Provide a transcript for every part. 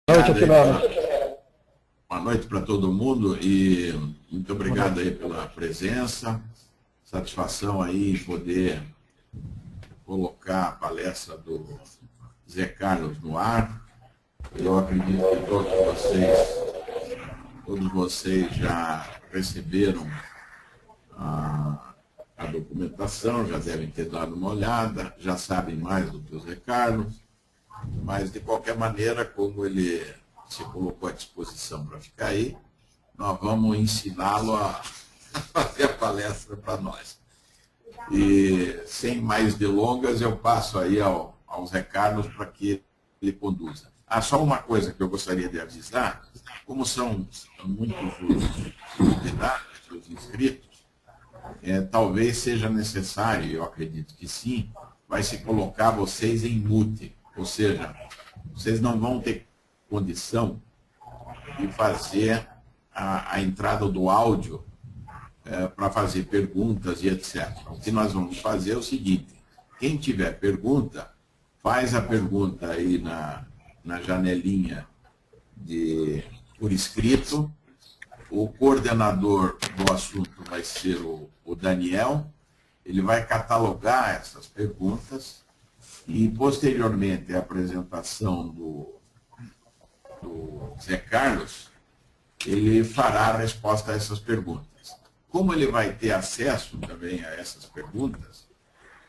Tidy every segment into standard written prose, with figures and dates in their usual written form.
Noite, Obrigado aí Aquilano. boa noite para todo mundo e muito obrigado aí pela presença. Satisfação aí em poder colocar a palestra do Zé Carlos no ar. Eu acredito que todos vocês já receberam a documentação, já devem ter dado uma olhada, já sabem mais do que o Zé Carlos, mas de qualquer maneira, como ele se colocou à disposição para ficar aí, nós vamos ensiná-lo a fazer a palestra para nós. E sem mais delongas, eu passo aí ao Zé Carlos para que ele conduza. Só uma coisa que eu gostaria de avisar, como são muitos os convidados, os inscritos, talvez seja necessário, eu acredito que sim, vai se colocar vocês em mute, ou seja, vocês não vão ter condição de fazer a entrada do áudio para fazer perguntas e etc. O que nós vamos fazer é o seguinte, quem tiver pergunta, faz a pergunta aí na janelinha por escrito. O coordenador do assunto vai ser o Daniel, ele vai catalogar essas perguntas e, posteriormente, a apresentação do Zé Carlos, ele fará a resposta a essas perguntas. Como ele vai ter acesso também a essas perguntas,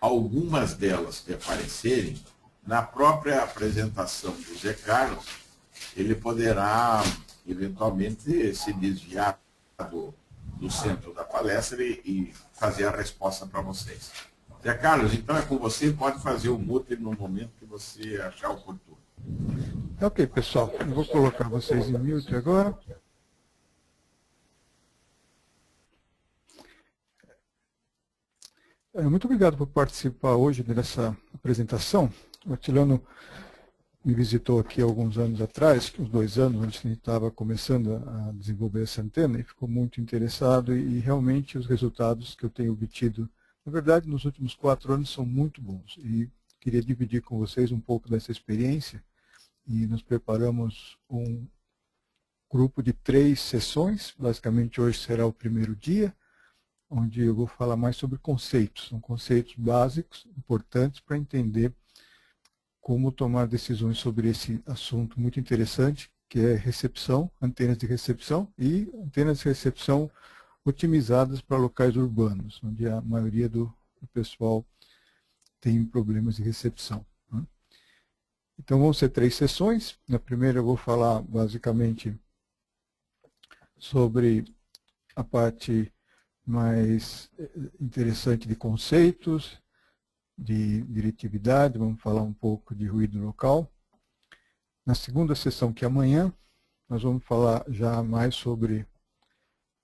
algumas delas que aparecerem, na própria apresentação do Zé Carlos, ele poderá, eventualmente, se desviar do centro da palestra e fazer a resposta para vocês. Zé Carlos, então é com você, pode fazer o mute no momento que você achar oportuno. Ok, pessoal, eu vou colocar vocês em mute agora. Muito obrigado por participar hoje dessa apresentação. O Atilano me visitou aqui alguns anos atrás, uns 2 anos, antes que a gente estava começando a desenvolver essa antena, e ficou muito interessado, e realmente os resultados que eu tenho obtido, na verdade, nos últimos 4 anos, são muito bons. E queria dividir com vocês um pouco dessa experiência, e nos preparamos um grupo de 3 sessões, basicamente hoje será o primeiro dia, onde eu vou falar mais sobre conceitos. São conceitos básicos, importantes para entender como tomar decisões sobre esse assunto muito interessante, que é recepção, antenas de recepção e antenas de recepção otimizadas para locais urbanos, onde a maioria do pessoal tem problemas de recepção. Então vão ser 3 sessões. Na primeira eu vou falar basicamente sobre a parte mais interessante de conceitos, de diretividade, vamos falar um pouco de ruído local. Na segunda sessão, que é amanhã, nós vamos falar já mais sobre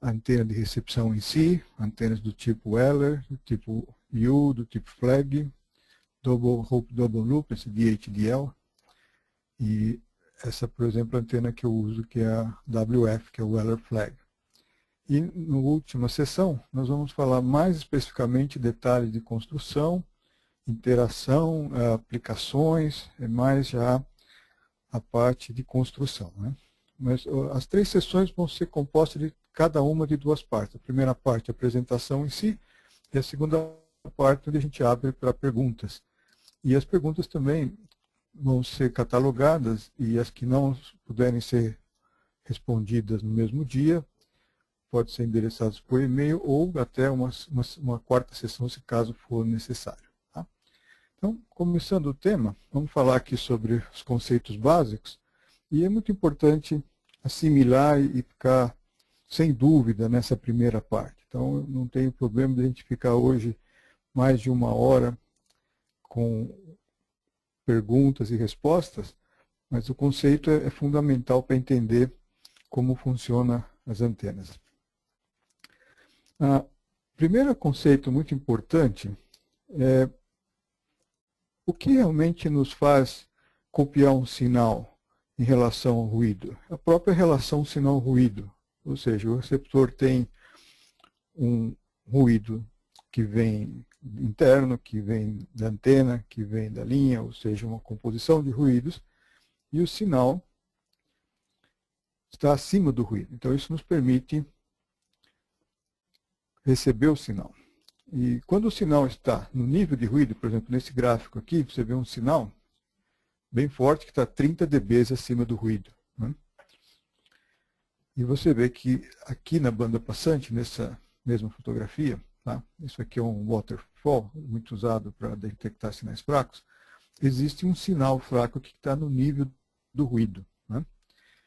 a antena de recepção em si, antenas do tipo Weller, do tipo U, do tipo Flag, Double Hope, Double Loop, esse DHDL, e essa, por exemplo, a antena que eu uso, que é a WF, que é o Weller Flag. E na última sessão, nós vamos falar mais especificamente detalhes de construção, interação, aplicações, é mais já a parte de construção. Mas as 3 sessões vão ser compostas de cada uma de 2 partes. A primeira parte, a apresentação em si, e a segunda parte, onde a gente abre para perguntas. E as perguntas também vão ser catalogadas, e as que não puderem ser respondidas no mesmo dia, pode ser endereçadas por e-mail ou até uma 4ª sessão, se caso for necessário. Tá? Então, começando o tema, vamos falar aqui sobre os conceitos básicos, e é muito importante assimilar e ficar sem dúvida nessa primeira parte. Então, não tenho problema de a gente ficar hoje mais de 1 hora com perguntas e respostas, mas o conceito é fundamental para entender como funcionam as antenas. O primeiro conceito muito importante é o que realmente nos faz copiar um sinal em relação ao ruído. A própria relação sinal-ruído, ou seja, o receptor tem um ruído que vem interno, que vem da antena, que vem da linha, ou seja, uma composição de ruídos, e o sinal está acima do ruído. Então isso nos permite receber o sinal. E quando o sinal está no nível de ruído, por exemplo, nesse gráfico aqui, você vê um sinal bem forte que está 30 dB acima do ruído. Né? E você vê que aqui na banda passante, nessa mesma fotografia, tá? Isso aqui é um waterfall, muito usado para detectar sinais fracos, existe um sinal fraco que está no nível do ruído. Né?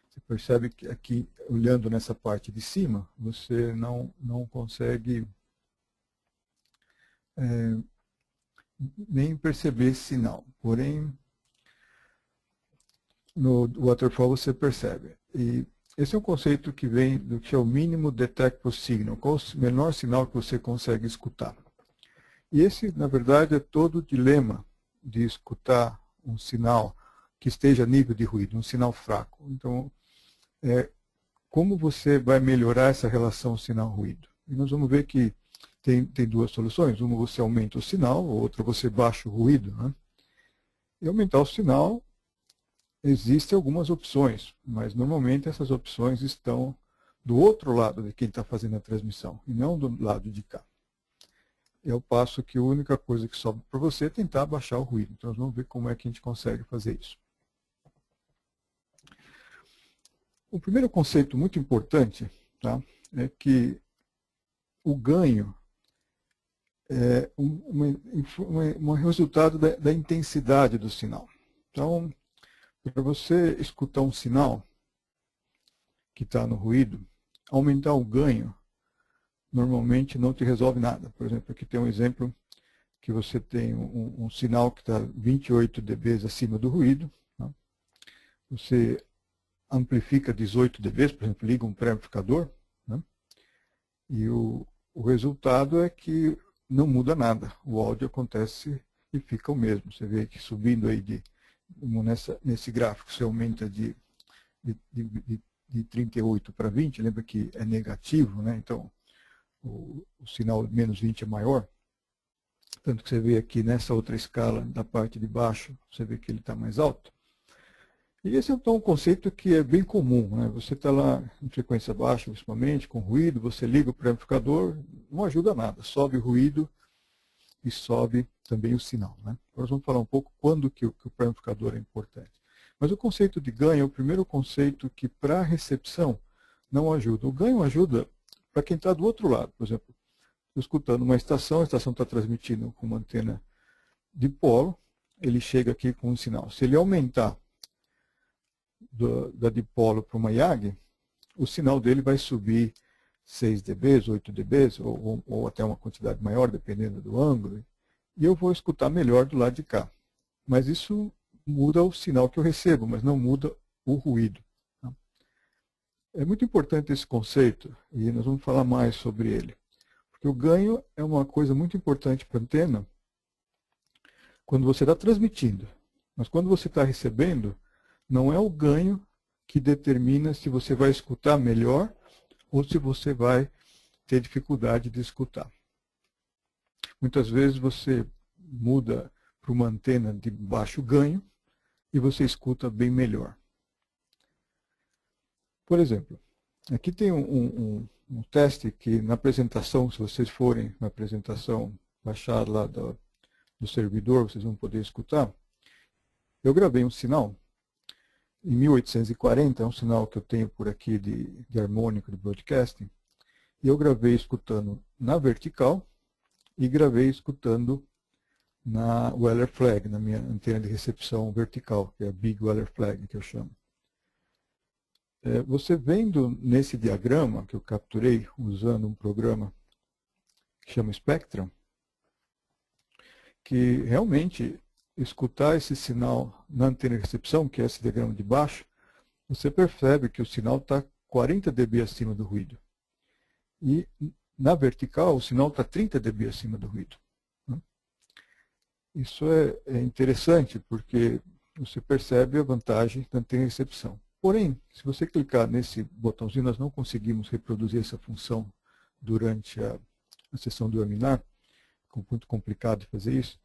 Você percebe que aqui, olhando nessa parte de cima, você não consegue nem perceber esse sinal. Porém, no waterfall você percebe. E esse é um conceito que vem do que é o mínimo detectable signal, qual o menor sinal que você consegue escutar. E esse, na verdade, é todo o dilema de escutar um sinal que esteja a nível de ruído, um sinal fraco. Então, como você vai melhorar essa relação sinal-ruído? E nós vamos ver que tem duas soluções. Uma você aumenta o sinal, outra você baixa o ruído. Né? E aumentar o sinal, existem algumas opções, mas normalmente essas opções estão do outro lado de quem está fazendo a transmissão, e não do lado de cá. É o passo que a única coisa que sobra para você é tentar baixar o ruído. Então, nós vamos ver como é que a gente consegue fazer isso. O primeiro conceito muito importante, tá, é que o ganho é um resultado da intensidade do sinal. Então, para você escutar um sinal que está no ruído, aumentar o ganho normalmente não te resolve nada. Por exemplo, aqui tem um exemplo que você tem um sinal que está 28 dB acima do ruído. Tá? Você amplifica 18 dB, por exemplo, liga um pré-amplificador, né? E o resultado é que não muda nada. O áudio acontece e fica o mesmo. Você vê que subindo aí nesse gráfico, você aumenta de 38 para 20, lembra que é negativo, né? Então o sinal menos 20 é maior. Tanto que você vê aqui nessa outra escala da parte de baixo, você vê que ele está mais alto. E esse é então um conceito que é bem comum. Né? Você está lá em frequência baixa, principalmente, com ruído, você liga o pré-amplificador, não ajuda nada. Sobe o ruído e sobe também o sinal. Né? Agora vamos falar um pouco quando que o pré-amplificador é importante. Mas o conceito de ganho é o primeiro conceito que para a recepção não ajuda. O ganho ajuda para quem está do outro lado. Por exemplo, estou escutando uma estação, a estação está transmitindo com uma antena dipolo, ele chega aqui com um sinal. Se ele aumentar da dipolo para uma IAG, o sinal dele vai subir 6 dB, 8 dB, ou até uma quantidade maior, dependendo do ângulo, e eu vou escutar melhor do lado de cá. Mas isso muda o sinal que eu recebo, mas não muda o ruído. É muito importante esse conceito, e nós vamos falar mais sobre ele. Porque o ganho é uma coisa muito importante para a antena quando você está transmitindo. Mas quando você está recebendo, não é o ganho que determina se você vai escutar melhor ou se você vai ter dificuldade de escutar. Muitas vezes você muda para uma antena de baixo ganho e você escuta bem melhor. Por exemplo, aqui tem um teste que na apresentação, se vocês forem na apresentação baixar lá do servidor, vocês vão poder escutar. Eu gravei um sinal em 1840, é um sinal que eu tenho por aqui de harmônico de broadcasting, e eu gravei escutando na vertical e gravei escutando na Weller Flag, na minha antena de recepção vertical, que é a Big Weller Flag, que eu chamo. Você vendo nesse diagrama que eu capturei usando um programa que chama Spectrum, que realmente escutar esse sinal na antena de recepção, que é esse diagrama de baixo, você percebe que o sinal está 40 dB acima do ruído. E na vertical o sinal está 30 dB acima do ruído. Isso é interessante porque você percebe a vantagem da antena de recepção. Porém, se você clicar nesse botãozinho, nós não conseguimos reproduzir essa função durante a sessão do webinar, ficou muito complicado de fazer isso.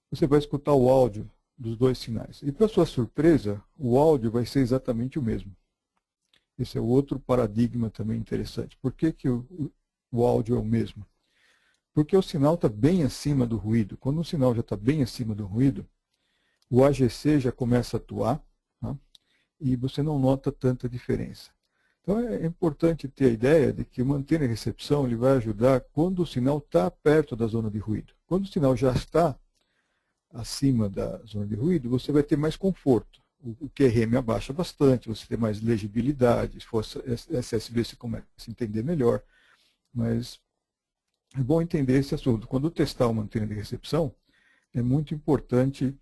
Você vai escutar o áudio dos dois sinais. E para sua surpresa, o áudio vai ser exatamente o mesmo. Esse é outro paradigma também interessante. Por que, que o áudio é o mesmo? Porque o sinal está bem acima do ruído. Quando o sinal já está bem acima do ruído, o AGC já começa a atuar, tá? E você não nota tanta diferença. Então é importante ter a ideia de que o antena de recepção ele vai ajudar quando o sinal está perto da zona de ruído. Quando o sinal já está acima da zona de ruído, você vai ter mais conforto. O QRM abaixa bastante, você tem mais legibilidade, se for SSB você começa a entender melhor. Mas é bom entender esse assunto. Quando testar uma antena de recepção, é muito importante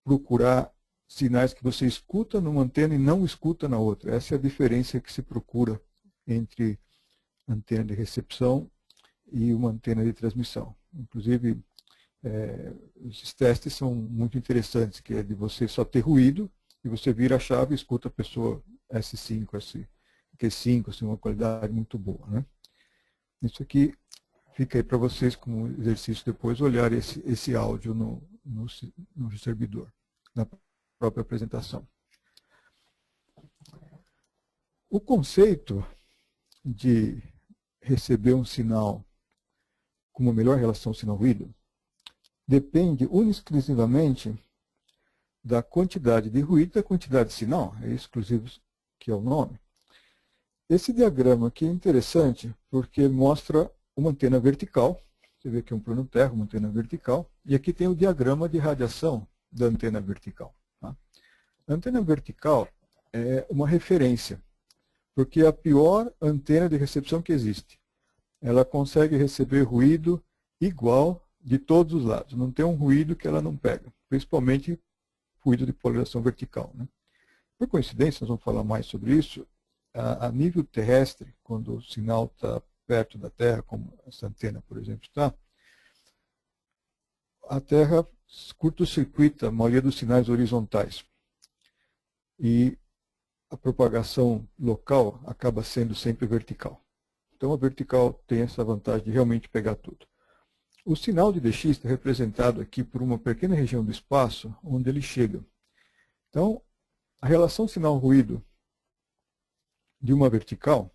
procurar sinais que você escuta numa antena e não escuta na outra. Essa é a diferença que se procura entre antena de recepção e uma antena de transmissão. Inclusive, esses testes são muito interessantes, que é de você só ter ruído e você vira a chave e escuta a pessoa S5, Q5, assim, uma qualidade muito boa, né? Isso aqui fica aí para vocês como exercício depois olhar esse áudio no servidor, na própria apresentação. O conceito de receber um sinal com uma melhor relação sinal-ruído depende exclusivamente da quantidade de ruído e da quantidade de sinal, é exclusivo que é o nome. Esse diagrama aqui é interessante porque mostra uma antena vertical, você vê que é um plano terra, uma antena vertical, e aqui tem o diagrama de radiação da antena vertical. Tá? A antena vertical é uma referência, porque é a pior antena de recepção que existe. Ela consegue receber ruído igual de todos os lados. Não tem um ruído que ela não pega, principalmente ruído de polarização vertical, né? Por coincidência, nós vamos falar mais sobre isso, a nível terrestre, quando o sinal está perto da Terra, como essa antena, por exemplo, está, a Terra curto-circuita a maioria dos sinais horizontais. E a propagação local acaba sendo sempre vertical. Então a vertical tem essa vantagem de realmente pegar tudo. O sinal de DX está representado aqui por uma pequena região do espaço onde ele chega. Então, a relação sinal-ruído de uma vertical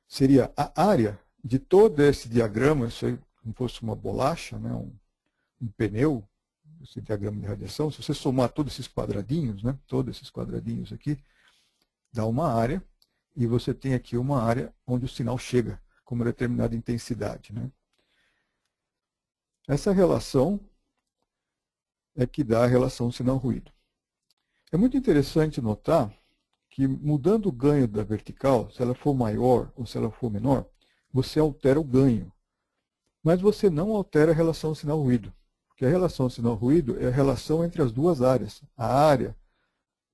seria a área de todo esse diagrama, isso aí como fosse uma bolacha, né, um pneu, esse diagrama de radiação. Se você somar todos esses quadradinhos, né, todos esses quadradinhos aqui, dá uma área, e você tem aqui uma área onde o sinal chega com uma determinada intensidade, né? Essa relação é que dá a relação sinal-ruído. É muito interessante notar que mudando o ganho da vertical, se ela for maior ou se ela for menor, você altera o ganho. Mas você não altera a relação sinal-ruído. Porque a relação sinal-ruído é a relação entre as duas áreas. A área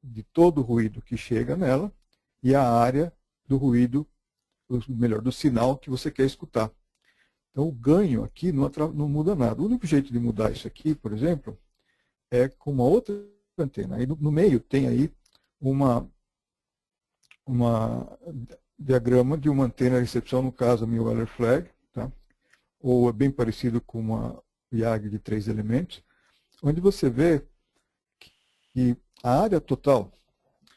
de todo o ruído que chega nela e a área do ruído, melhor, do sinal que você quer escutar. Então o ganho aqui não muda nada. O único jeito de mudar isso aqui, por exemplo, é com uma outra antena. Aí no meio tem aí uma diagrama de uma antena de recepção, no caso a Miller Flag, tá? Ou é bem parecido com uma YAG de 3 elementos, onde você vê que a área total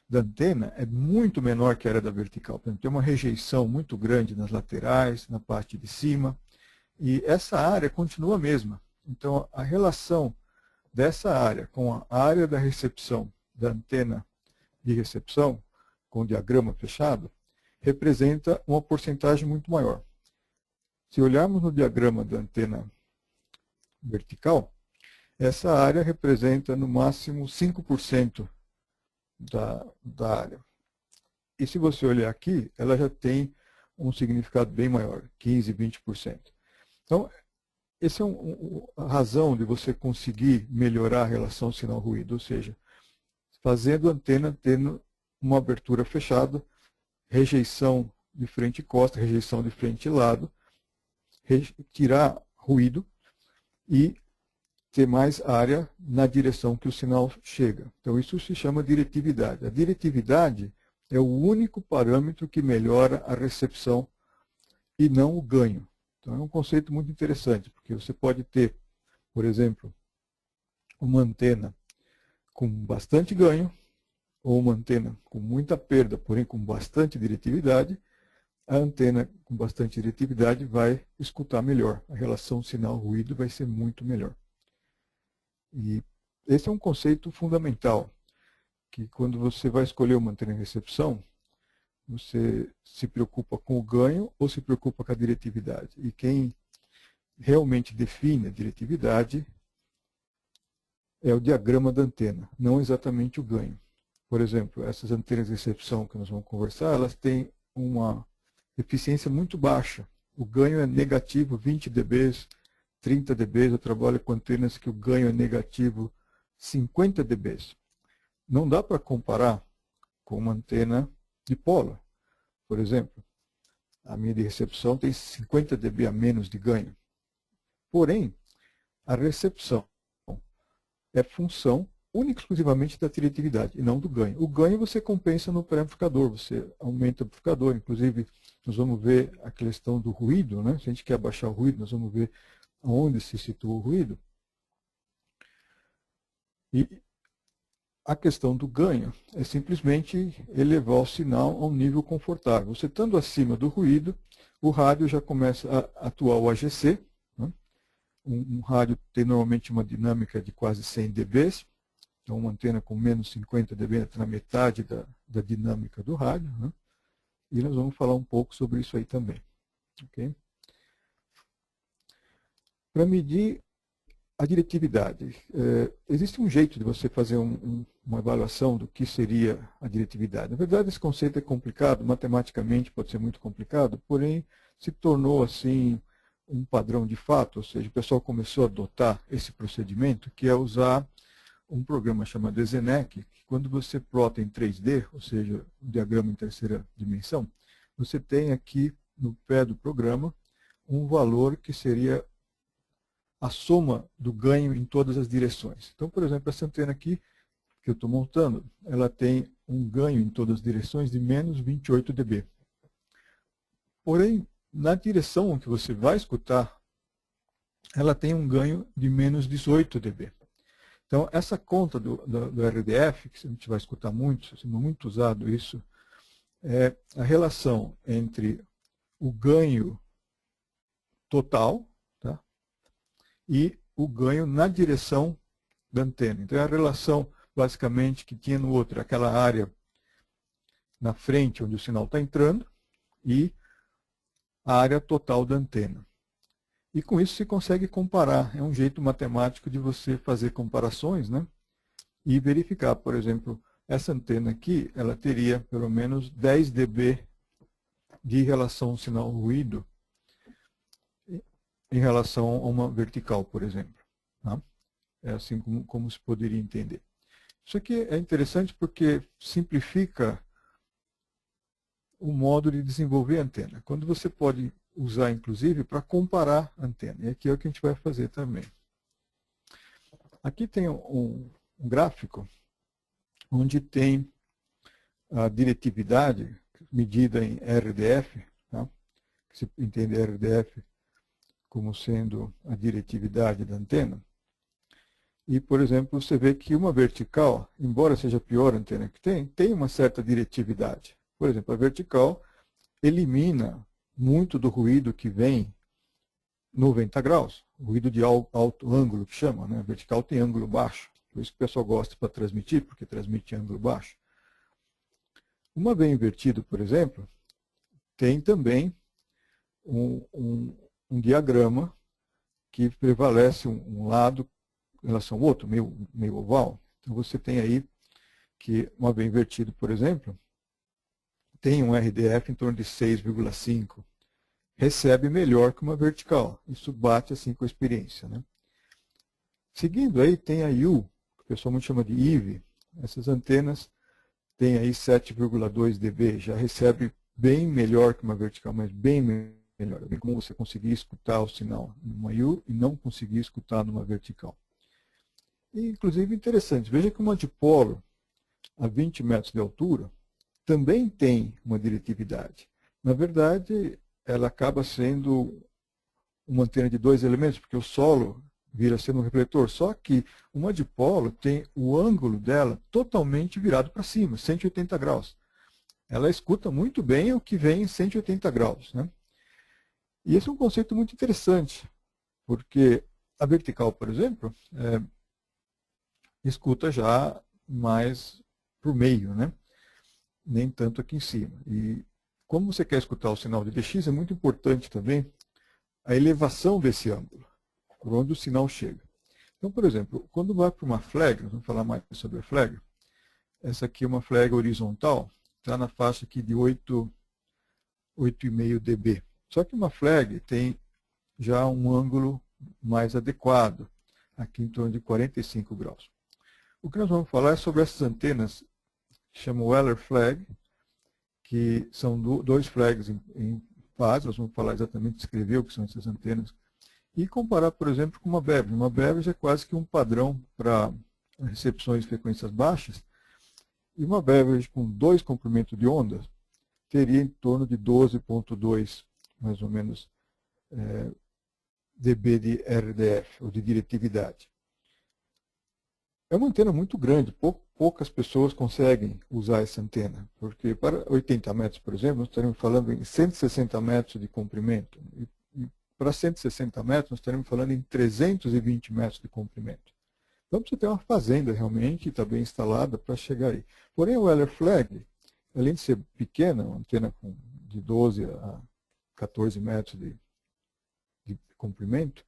da antena é muito menor que a área da vertical. Tem uma rejeição muito grande nas laterais, na parte de cima, e essa área continua a mesma. Então a relação dessa área com a área da recepção da antena de recepção, com o diagrama fechado, representa uma porcentagem muito maior. Se olharmos no diagrama da antena vertical, essa área representa no máximo 5% da área. E se você olhar aqui, ela já tem um significado bem maior, 15%, 20%. Então, essa é a razão de você conseguir melhorar a relação sinal-ruído, ou seja, fazendo a antena tendo uma abertura fechada, rejeição de frente e costa, rejeição de frente e lado, tirar ruído e ter mais área na direção que o sinal chega. Então isso se chama diretividade. A diretividade é o único parâmetro que melhora a recepção e não o ganho. Então é um conceito muito interessante, porque você pode ter, por exemplo, uma antena com bastante ganho ou uma antena com muita perda, porém com bastante diretividade, a antena com bastante diretividade vai escutar melhor. A relação sinal-ruído vai ser muito melhor. E esse é um conceito fundamental, que quando você vai escolher uma antena de recepção, você se preocupa com o ganho ou se preocupa com a diretividade. E quem realmente define a diretividade é o diagrama da antena, não exatamente o ganho. Por exemplo, essas antenas de recepção que nós vamos conversar, elas têm uma eficiência muito baixa. O ganho é negativo 20 dB, 30 dB. Eu trabalho com antenas que o ganho é negativo 50 dB. Não dá para comparar com uma antena dipolar. Por exemplo, a minha de recepção tem 50 dB a menos de ganho. Porém, a recepção é função única e exclusivamente da diretividade e não do ganho. O ganho você compensa no pré-amplificador, você aumenta o amplificador. Inclusive, nós vamos ver a questão do ruído, né? Se a gente quer abaixar o ruído, nós vamos ver onde se situa o ruído. E a questão do ganho é simplesmente elevar o sinal a um nível confortável. Você estando acima do ruído, o rádio já começa a atuar o AGC. Né? Um rádio tem normalmente uma dinâmica de quase 100 dB. Então, uma antena com menos 50 dB está na metade da dinâmica do rádio. Né? E nós vamos falar um pouco sobre isso aí também. Okay? Para medir a diretividade, existe um jeito de você fazer uma avaliação do que seria a diretividade. Na verdade, esse conceito é complicado, matematicamente pode ser muito complicado, porém se tornou assim um padrão de fato, ou seja, o pessoal começou a adotar esse procedimento, que é usar um programa chamado EZNEC, que quando você plota em 3D, ou seja, um diagrama em terceira dimensão, você tem aqui no pé do programa um valor que seria a soma do ganho em todas as direções. Então, por exemplo, essa antena aqui que eu estou montando, ela tem um ganho em todas as direções de menos 28 dB. Porém, na direção que você vai escutar, ela tem um ganho de menos 18 dB. Então, essa conta do RDF, que a gente vai escutar muito, é muito usado isso, é a relação entre o ganho total, tá, e o ganho na direção da antena. Então, é a relação, basicamente, que tinha no outro, aquela área na frente, onde o sinal está entrando, e a área total da antena. E com isso se consegue comparar. É um jeito matemático de você fazer comparações, né? E verificar, por exemplo, essa antena aqui, ela teria pelo menos 10 dB de relação sinal-ruído em relação a uma vertical, por exemplo. Tá? É assim como se poderia entender. Isso aqui é interessante porque simplifica o modo de desenvolver a antena. Quando você pode usar, inclusive, para comparar a antena. E aqui é o que a gente vai fazer também. Aqui tem um gráfico onde tem a diretividade medida em RDF, tá? Que se entende RDF como sendo a diretividade da antena. E, por exemplo, você vê que uma vertical, embora seja a pior antena que tem uma certa diretividade. Por exemplo, a vertical elimina muito do ruído que vem 90 graus, ruído de alto ângulo que chama, né? A vertical tem ângulo baixo, por isso que o pessoal gosta para transmitir, porque transmite ângulo baixo. Uma bem invertido, por exemplo, tem também um diagrama que prevalece um lado em relação ao outro, meio oval. Então você tem aí que uma bem invertido, por exemplo, tem um RDF em torno de 6,5. Recebe melhor que uma vertical. Isso bate assim com a experiência. Né? Seguindo aí tem a U, que o pessoal muito chama de IV. Essas antenas têm aí 7,2 dB. Já recebe bem melhor que uma vertical, mas bem melhor. É bem como você conseguir escutar o sinal numa U e não conseguir escutar numa vertical. E, inclusive, interessante. Veja que uma dipolo a 20 metros de altura também tem uma diretividade. Na verdade, ela acaba sendo uma antena de dois elementos, porque o solo vir a ser um refletor, só que uma dipolo tem o ângulo dela totalmente virado para cima, 180 graus. Ela escuta muito bem o que vem em 180 graus, né? E esse é um conceito muito interessante, porque a vertical, por exemplo, escuta já mais por meio, né? Nem tanto aqui em cima. E como você quer escutar o sinal de DX, é muito importante também a elevação desse ângulo, por onde o sinal chega. Então, por exemplo, quando vai para uma flag, nós vamos falar mais sobre a flag, essa aqui é uma flag horizontal, está na faixa aqui de 8,5 dB. Só que uma flag tem já um ângulo mais adequado, aqui em torno de 45 graus. O que nós vamos falar é sobre essas antenas que chamam Weller flag, que são dois flags em fase. Nós vamos falar exatamente, descrever o que são essas antenas, e comparar, por exemplo, com uma beverage. Uma beverage é quase que um padrão para recepções de frequências baixas, e uma beverage com 2 comprimentos de onda teria em torno de 12,2, mais ou menos, dB de RDF, ou de diretividade. É uma antena muito grande, poucas pessoas conseguem usar essa antena, porque para 80 metros, por exemplo, nós estaremos falando em 160 metros de comprimento, e para 160 metros nós estaremos falando em 320 metros de comprimento. Então você tem uma fazenda realmente, está bem instalada para chegar aí. Porém, o Weller flag, além de ser pequena, uma antena de 12 a 14 metros de comprimento,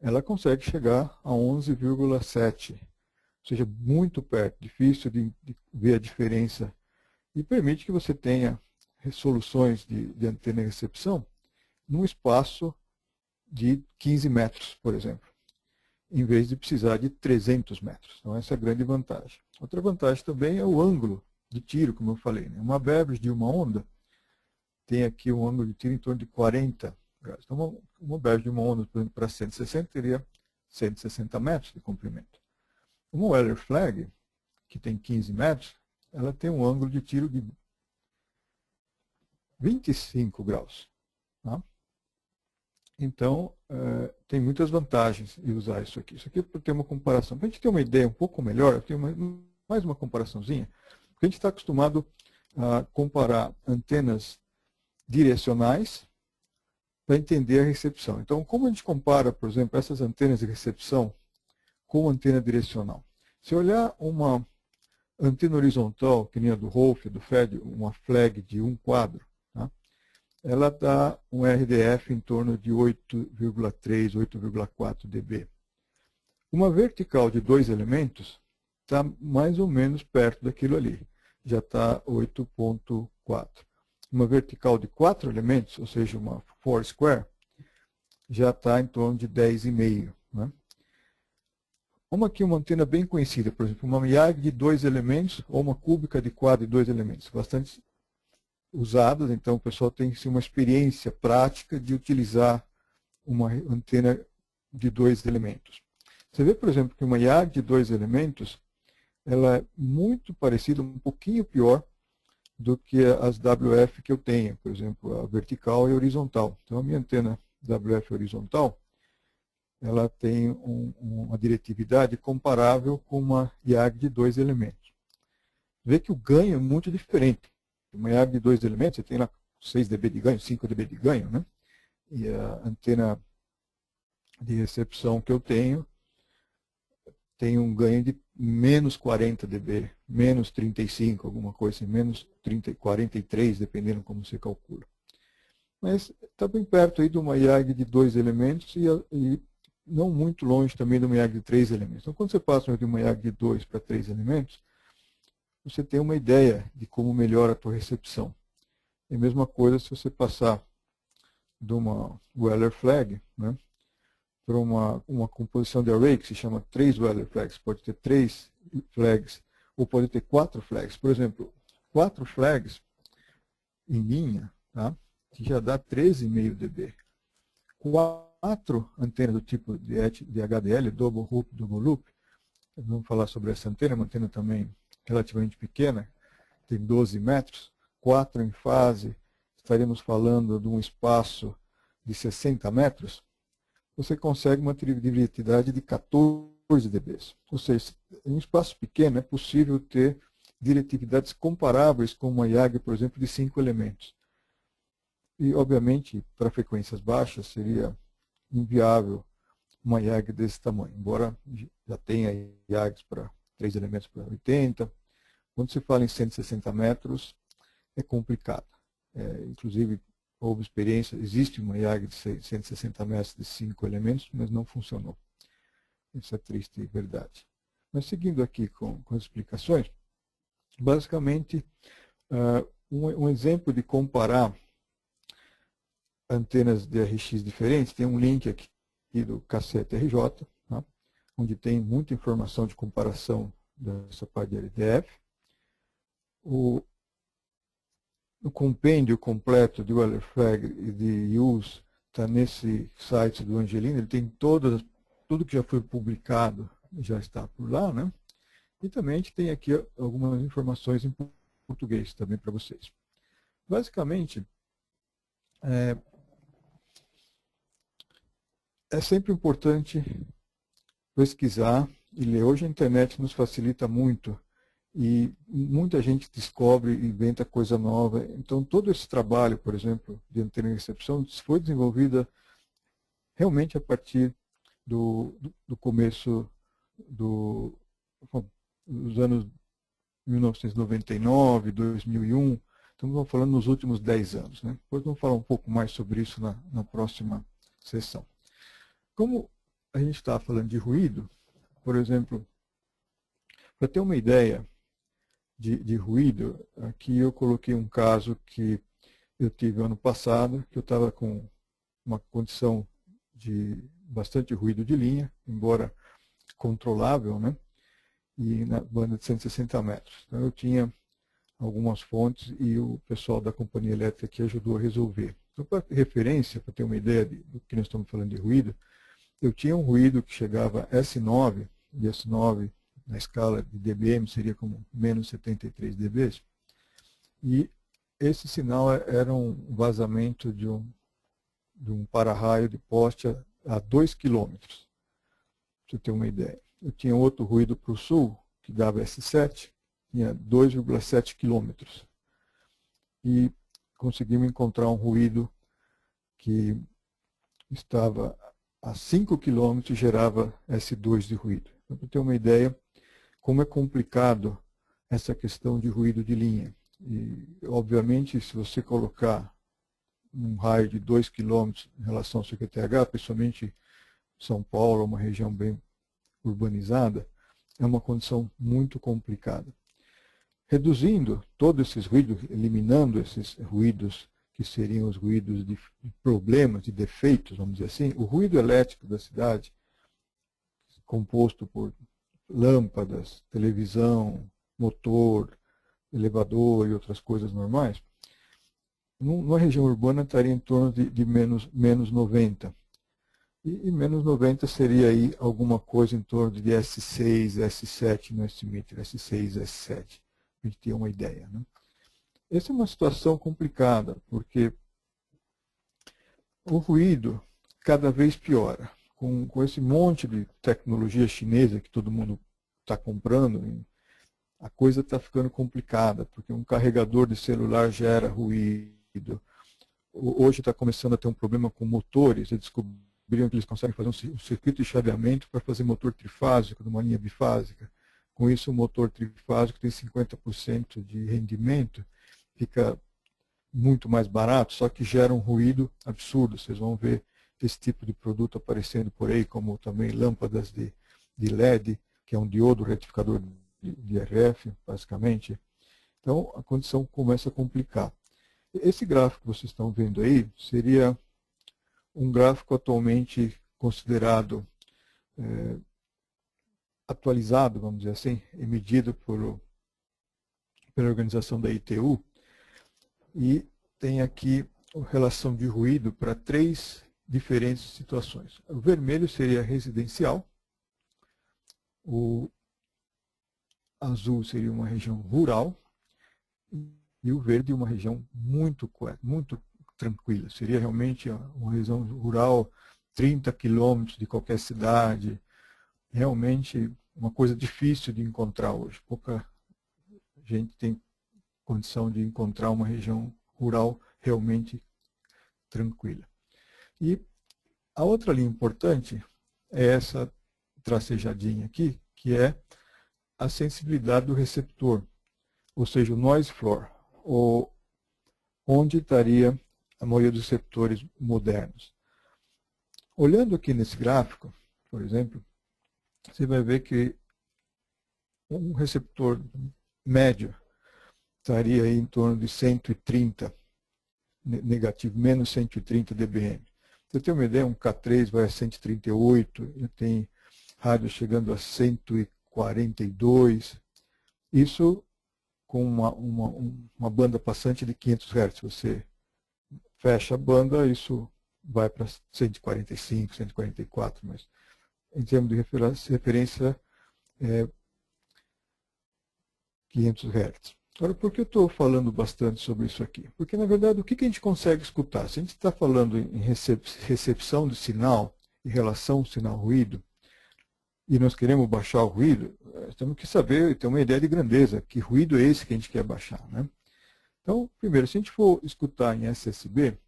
ela consegue chegar a 11,7, ou seja, muito perto, difícil de ver a diferença, e permite que você tenha resoluções de antena e recepção num espaço de 15 metros, por exemplo, em vez de precisar de 300 metros. Então essa é a grande vantagem. Outra vantagem também é o ângulo de tiro, como eu falei, né? Uma beverage de uma onda tem aqui um ângulo de tiro em torno de 40 graus. Então uma beverage de uma onda, por exemplo, para 160 teria 160 metros de comprimento. Uma Weller flag, que tem 15 metros, ela tem um ângulo de tiro de 25 graus. Tá? Então, tem muitas vantagens em usar isso aqui. Isso aqui é para ter uma comparação. Para a gente ter uma ideia um pouco melhor, eu tenho mais uma comparaçãozinha, porque a gente está acostumado a comparar antenas direcionais para entender a recepção. Então, como a gente compara, por exemplo, essas antenas de recepção com antena direcional? Se olhar uma antena horizontal, que nem a do Rolf, do FED, uma flag de um quadro, tá? Ela dá um RDF em torno de 8,3, 8,4 dB. Uma vertical de 2 elementos está mais ou menos perto daquilo ali, já está 8,4. Uma vertical de 4 elementos, ou seja, uma 4 square, já está em torno de 10,5. Né? Uma antena bem conhecida, por exemplo, uma YAG de 2 elementos ou uma cúbica de quadro de 2 elementos, bastante usadas, então o pessoal tem uma experiência prática de utilizar uma antena de 2 elementos. Você vê, por exemplo, que uma YAG de 2 elementos, ela é muito parecida, um pouquinho pior do que as WF que eu tenho, por exemplo, a vertical e a horizontal. Então a minha antena WF horizontal, ela tem uma diretividade comparável com uma YAG de 2 elementos. Vê que o ganho é muito diferente. Uma YAG de 2 elementos, você tem lá 6 dB de ganho, 5 dB de ganho, né? E a antena de recepção que eu tenho tem um ganho de menos 40 dB, menos 35, alguma coisa assim, menos 30, 43, dependendo como você calcula. Mas está bem perto aí de uma YAG de 2 elementos e não muito longe também de uma YAG de 3 elementos. Então, quando você passa de uma YAG de 2 para 3 elementos, você tem uma ideia de como melhora a tua recepção. É a mesma coisa se você passar de uma Weller flag, né, para uma composição de array que se chama 3 Weller flags. Pode ter 3 flags ou pode ter 4 flags. Por exemplo, 4 flags em linha, tá, que já dá 13,5 dB. 4 antenas do tipo de HDL, double loop, vamos falar sobre essa antena, uma antena também relativamente pequena, tem 12 metros, 4 em fase, estaríamos falando de um espaço de 60 metros, você consegue uma diretividade de 14 dB. Ou seja, em um espaço pequeno é possível ter diretividades comparáveis com uma IAG, por exemplo, de 5 elementos. E, obviamente, para frequências baixas seria inviável uma IAG desse tamanho, embora já tenha IAGs para 3 elementos para 80. Quando se fala em 160 metros, é complicado. Inclusive, houve experiência, existe uma IAG de 160 metros de 5 elementos, mas não funcionou. Isso é triste verdade. Mas seguindo aqui com as explicações, basicamente, um exemplo de comparar antenas de RX diferentes, tem um link aqui do K7RJ, tá? Onde tem muita informação de comparação dessa parte de LDF. O compêndio completo de WellerFlag e de use está nesse site do Angelino, ele tem tudo que já foi publicado, já está por lá, né? E também a gente tem aqui algumas informações em português também para vocês. Basicamente, é sempre importante pesquisar e ler. Hoje a internet nos facilita muito e muita gente descobre e inventa coisa nova. Então, todo esse trabalho, por exemplo, de antena de recepção, foi desenvolvida realmente a partir do começo dos anos 1999, 2001. Estamos falando nos últimos 10 anos. Né? Depois vamos falar um pouco mais sobre isso na próxima sessão. Como a gente está falando de ruído, por exemplo, para ter uma ideia de ruído, aqui eu coloquei um caso que eu tive ano passado, que eu estava com uma condição de bastante ruído de linha, embora controlável, né? E na banda de 160 metros. Então eu tinha algumas fontes e o pessoal da companhia elétrica aqui ajudou a resolver. Então, para referência, para ter uma ideia do que nós estamos falando de ruído, eu tinha um ruído que chegava a S9, e S9 na escala de dBm seria como menos 73 dB, e esse sinal era um vazamento de um para-raio de poste a 2 km, para você ter uma ideia. Eu tinha outro ruído para o sul, que dava S7, tinha 2,7 km, e conseguimos encontrar um ruído que estava a 5 km gerava S2 de ruído. Então, para ter uma ideia, como é complicado essa questão de ruído de linha. E, obviamente, se você colocar um raio de 2 km em relação ao CQTH, principalmente São Paulo, uma região bem urbanizada, é uma condição muito complicada. Reduzindo todos esses ruídos, eliminando esses ruídos que seriam os ruídos de problemas, de defeitos, vamos dizer assim, o ruído elétrico da cidade, composto por lâmpadas, televisão, motor, elevador e outras coisas normais, numa região urbana estaria em torno de menos 90. E menos 90 seria aí alguma coisa em torno de S6, S7 no emitter, S6, S7, para a gente ter uma ideia. Né? Essa é uma situação complicada, porque o ruído cada vez piora. Com esse monte de tecnologia chinesa que todo mundo está comprando, a coisa está ficando complicada, porque um carregador de celular gera ruído. Hoje está começando a ter um problema com motores. Eles descobriram que eles conseguem fazer um circuito de chaveamento para fazer motor trifásico numa linha bifásica. Com isso, o motor trifásico tem 50% de rendimento, fica muito mais barato, só que gera um ruído absurdo. Vocês vão ver esse tipo de produto aparecendo por aí, como também lâmpadas de LED, que é um diodo retificador de RF, basicamente. Então, a condição começa a complicar. Esse gráfico que vocês estão vendo aí seria um gráfico atualmente considerado atualizado, vamos dizer assim, e medido pela organização da ITU, e tem aqui a relação de ruído para 3 diferentes situações. O vermelho seria residencial, o azul seria uma região rural, e o verde uma região muito tranquila. Seria realmente uma região rural 30 quilômetros de qualquer cidade. Realmente uma coisa difícil de encontrar hoje. Pouca gente tem condição de encontrar uma região rural realmente tranquila. E a outra linha importante é essa tracejadinha aqui, que é a sensibilidade do receptor, ou seja, o noise floor, ou onde estaria a maioria dos receptores modernos. Olhando aqui nesse gráfico, por exemplo, você vai ver que um receptor médio estaria aí em torno de 130 negativo, menos 130 dBm. Você tem uma ideia, um K3 vai a 138, eu tenho rádio chegando a 142, isso com uma banda passante de 500 Hz. Você fecha a banda, isso vai para 145, 144, mas em termos de referência, 500 Hz. Agora, por que eu estou falando bastante sobre isso aqui? Porque, na verdade, o que a gente consegue escutar? Se a gente está falando em recepção de sinal, em relação sinal-ruído, e nós queremos baixar o ruído, temos que saber e ter uma ideia de grandeza. Que ruído é esse que a gente quer baixar, né? Então, primeiro, se a gente for escutar em SSB,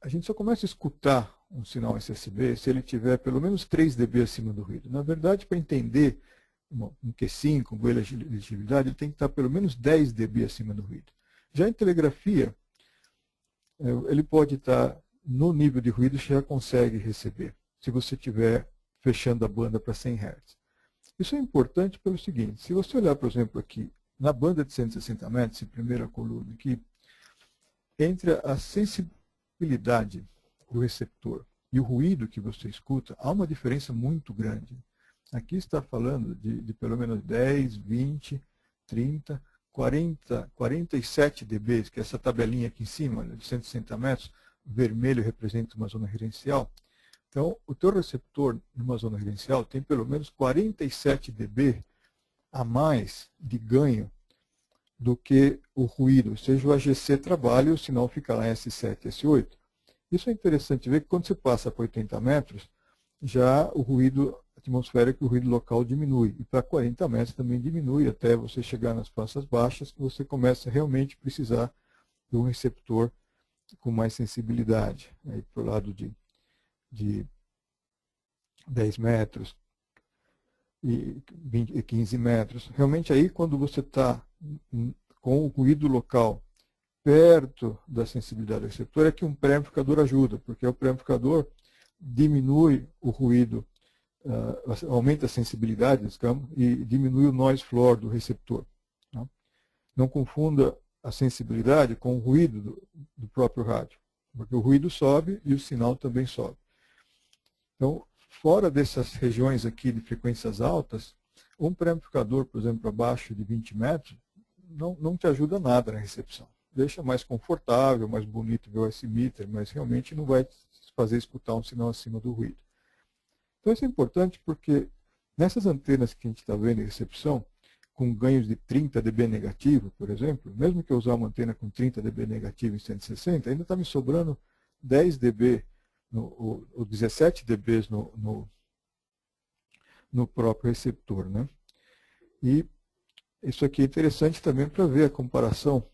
a gente só começa a escutar um sinal SSB se ele tiver pelo menos 3 dB acima do ruído. Na verdade, para entender um Q5, um boa legibilidade, ele tem que estar pelo menos 10 dB acima do ruído. Já em telegrafia, ele pode estar no nível de ruído que já consegue receber, se você estiver fechando a banda para 100 Hz. Isso é importante pelo seguinte: se você olhar, por exemplo, aqui, na banda de 160 metros, em primeira coluna aqui, entre a sensibilidade do receptor e o ruído que você escuta, há uma diferença muito grande. Aqui está falando de pelo menos 10, 20, 30, 40, 47 dB, que é essa tabelinha aqui em cima, de 160 metros, vermelho representa uma zona referencial. Então, o teu receptor numa zona referencial tem pelo menos 47 dB a mais de ganho do que o ruído, ou seja, o AGC trabalha e o sinal fica lá em S7, S8. Isso é interessante ver que quando você passa para 80 metros, já o ruído atmosférico, o ruído local diminui. E para 40 metros também diminui, até você chegar nas faixas baixas, que você começa realmente a precisar de um receptor com mais sensibilidade. Aí para o lado de 10 metros e 15 metros. Realmente aí, quando você está com o ruído local perto da sensibilidade do receptor, é que um pré-amplificador ajuda, porque o pré-amplificador diminui o ruído, aumenta a sensibilidade desse campo e diminui o noise floor do receptor. Não confunda a sensibilidade com o ruído do próprio rádio, porque o ruído sobe e o sinal também sobe. Então, fora dessas regiões aqui de frequências altas, um pré-amplificador, por exemplo, abaixo de 20 metros, não te ajuda nada na recepção. Deixa mais confortável, mais bonito ver o S-meter, mas realmente não vai fazer escutar um sinal acima do ruído. Então isso é importante porque nessas antenas que a gente está vendo em recepção, com ganhos de 30 dB negativo, por exemplo, mesmo que eu usar uma antena com 30 dB negativo em 160, ainda está me sobrando 10 dB ou 17 dB no próprio receptor, né? E isso aqui é interessante também para ver a comparação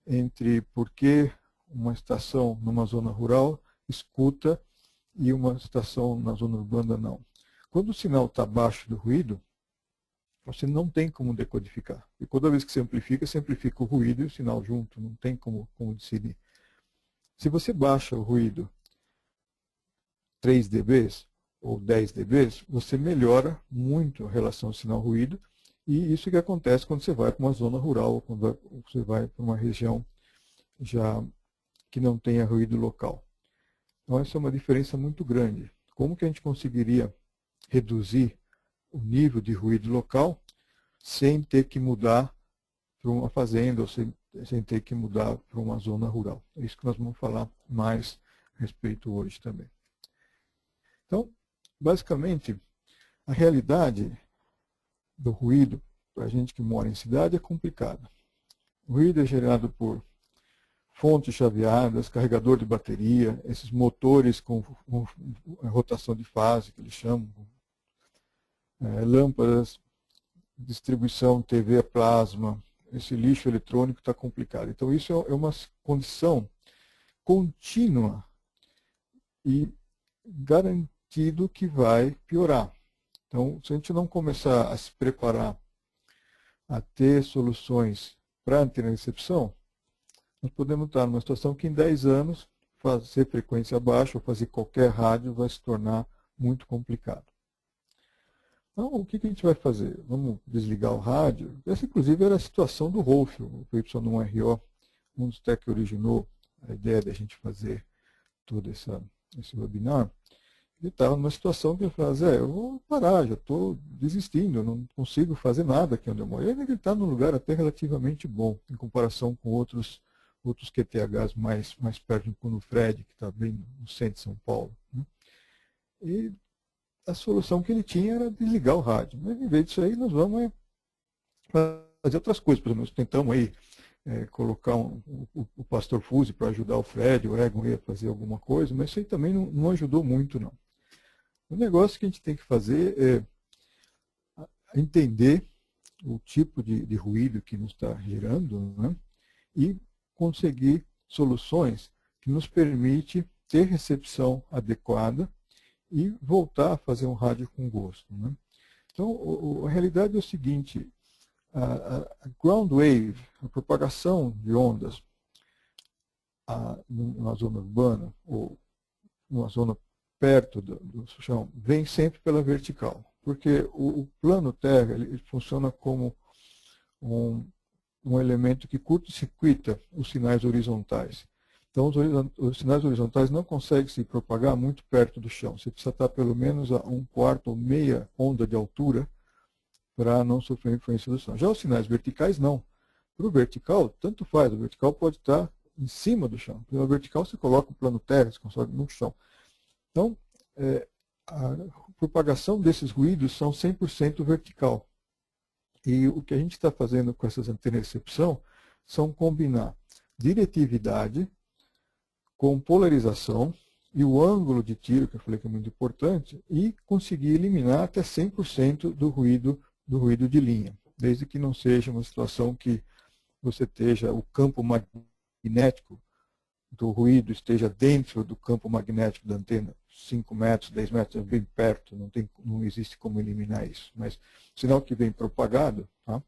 entre por que uma estação numa zona rural escuta e uma estação na zona urbana não. Quando o sinal está abaixo do ruído, você não tem como decodificar. E toda vez que você amplifica o ruído e o sinal junto, não tem como decidir. Se você baixa o ruído 3 dB ou 10 dB, você melhora muito a relação sinal-ruído, e isso que acontece quando você vai para uma zona rural, ou quando você vai para uma região já que não tenha ruído local. Então essa é uma diferença muito grande. Como que a gente conseguiria reduzir o nível de ruído local sem ter que mudar para uma fazenda ou sem ter que mudar para uma zona rural? É isso que nós vamos falar mais a respeito hoje também. Então, basicamente, a realidade do ruído para a gente que mora em cidade é complicada. O ruído é gerado por fontes chaveadas, carregador de bateria, esses motores com rotação de fase, que eles chamam, lâmpadas, distribuição, TV a plasma, esse lixo eletrônico está complicado. Então isso é uma condição contínua e garantido que vai piorar. Então, se a gente não começar a se preparar a ter soluções para antena de recepção, nós podemos estar numa situação que em 10 anos fazer frequência baixa ou fazer qualquer rádio vai se tornar muito complicado. Então, o que a gente vai fazer? Vamos desligar o rádio. Essa, inclusive, era a situação do Rolf, o Y1RO, um dos que originou a ideia de a gente fazer todo esse webinar. Ele estava numa situação que ele falou, Zé, eu vou parar, já estou desistindo, eu não consigo fazer nada aqui onde eu moro. Ele está num lugar até relativamente bom, em comparação com outros QTHs mais perto, como o Fred, que está bem no centro de São Paulo. Né? E a solução que ele tinha era desligar o rádio. Mas, em vez disso aí, nós vamos fazer outras coisas. Por exemplo, nós tentamos aí colocar o Pastor Fuse para ajudar o Fred, o Egon a fazer alguma coisa, mas isso aí também não ajudou muito, não. O negócio que a gente tem que fazer é entender o tipo de ruído que nos está gerando, né? E conseguir soluções que nos permitem ter recepção adequada e voltar a fazer um rádio com gosto. Né? Então, a realidade é o seguinte, a ground wave, a propagação de ondas numa zona urbana ou numa zona perto do chão, vem sempre pela vertical, porque o plano terra ele funciona como um elemento que curto-circuita os sinais horizontais. Então, os sinais horizontais não conseguem se propagar muito perto do chão. Você precisa estar pelo menos a 1/4 ou meia onda de altura para não sofrer influência do chão. Já os sinais verticais, não. Para o vertical, tanto faz. O vertical pode estar em cima do chão. Para o vertical, você coloca o plano terra, você consegue no chão. Então, a propagação desses ruídos são 100% vertical. E o que a gente está fazendo com essas antenas de recepção são combinar diretividade com polarização e o ângulo de tiro, que eu falei que é muito importante, e conseguir eliminar até 100% do ruído de linha, desde que não seja uma situação que você esteja o campo magnético do ruído esteja dentro do campo magnético da antena, 5 metros, 10 metros, bem perto, não existe como eliminar isso. Mas o sinal que vem propagado, tá?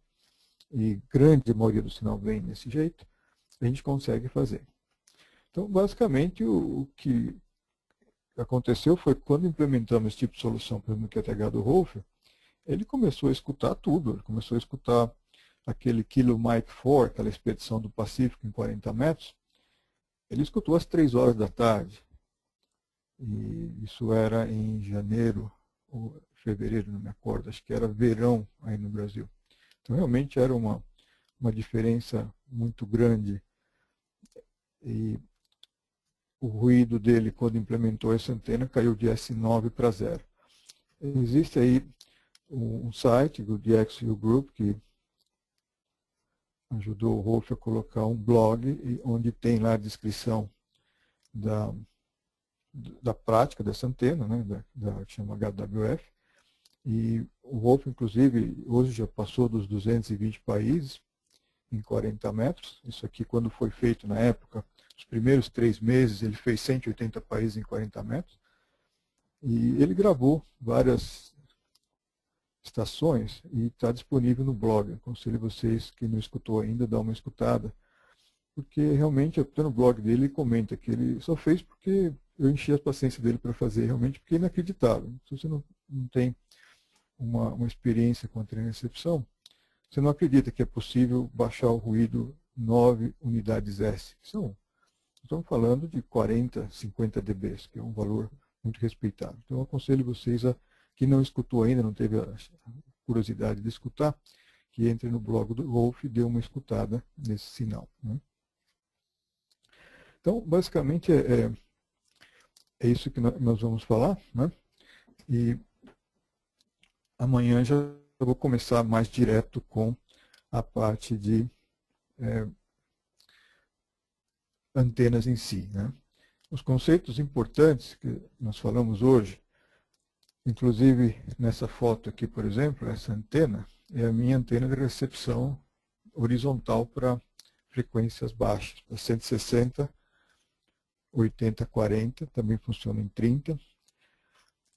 E grande maioria do sinal vem desse jeito, a gente consegue fazer. Então, basicamente, o que aconteceu foi que quando implementamos esse tipo de solução, por exemplo, no QTH do Rolf, ele começou a escutar tudo, ele começou a escutar aquele Kilo Mike 4, aquela expedição do Pacífico em 40 metros, ele escutou às 3 horas da tarde. E isso era em janeiro ou fevereiro, não me acordo, acho que era verão aí no Brasil. Então realmente era uma diferença muito grande. E o ruído dele, quando implementou essa antena, caiu de S9 para 0. Existe aí um site do DXU Group que ajudou o Rolf a colocar um blog onde tem lá a descrição da prática dessa antena, né, que chama HWF. E o Rolf, inclusive, hoje já passou dos 220 países em 40 metros. Isso aqui, quando foi feito na época, os primeiros 3 meses, ele fez 180 países em 40 metros. E ele gravou várias estações e está disponível no blog. Aconselho vocês que não escutou ainda, dá uma escutada. Porque realmente, até no blog dele, ele comenta que ele só fez porque eu enchi a paciência dele para fazer, realmente, porque é inacreditável. Se você não tem uma experiência com a antena de recepção, você não acredita que é possível baixar o ruído 9 unidades S. Estamos falando de 40, 50 dB, que é um valor muito respeitável. Então, eu aconselho vocês que não escutou ainda, não teve a curiosidade de escutar, que entre no blog do Rolf e dê uma escutada nesse sinal. Né? Então, basicamente, é isso que nós vamos falar. Né? E amanhã já vou começar mais direto com a parte de antenas em si, né? Os conceitos importantes que nós falamos hoje, inclusive nessa foto aqui, por exemplo, essa antena é a minha antena de recepção horizontal para frequências baixas, 160, 80, 40, também funciona em 30,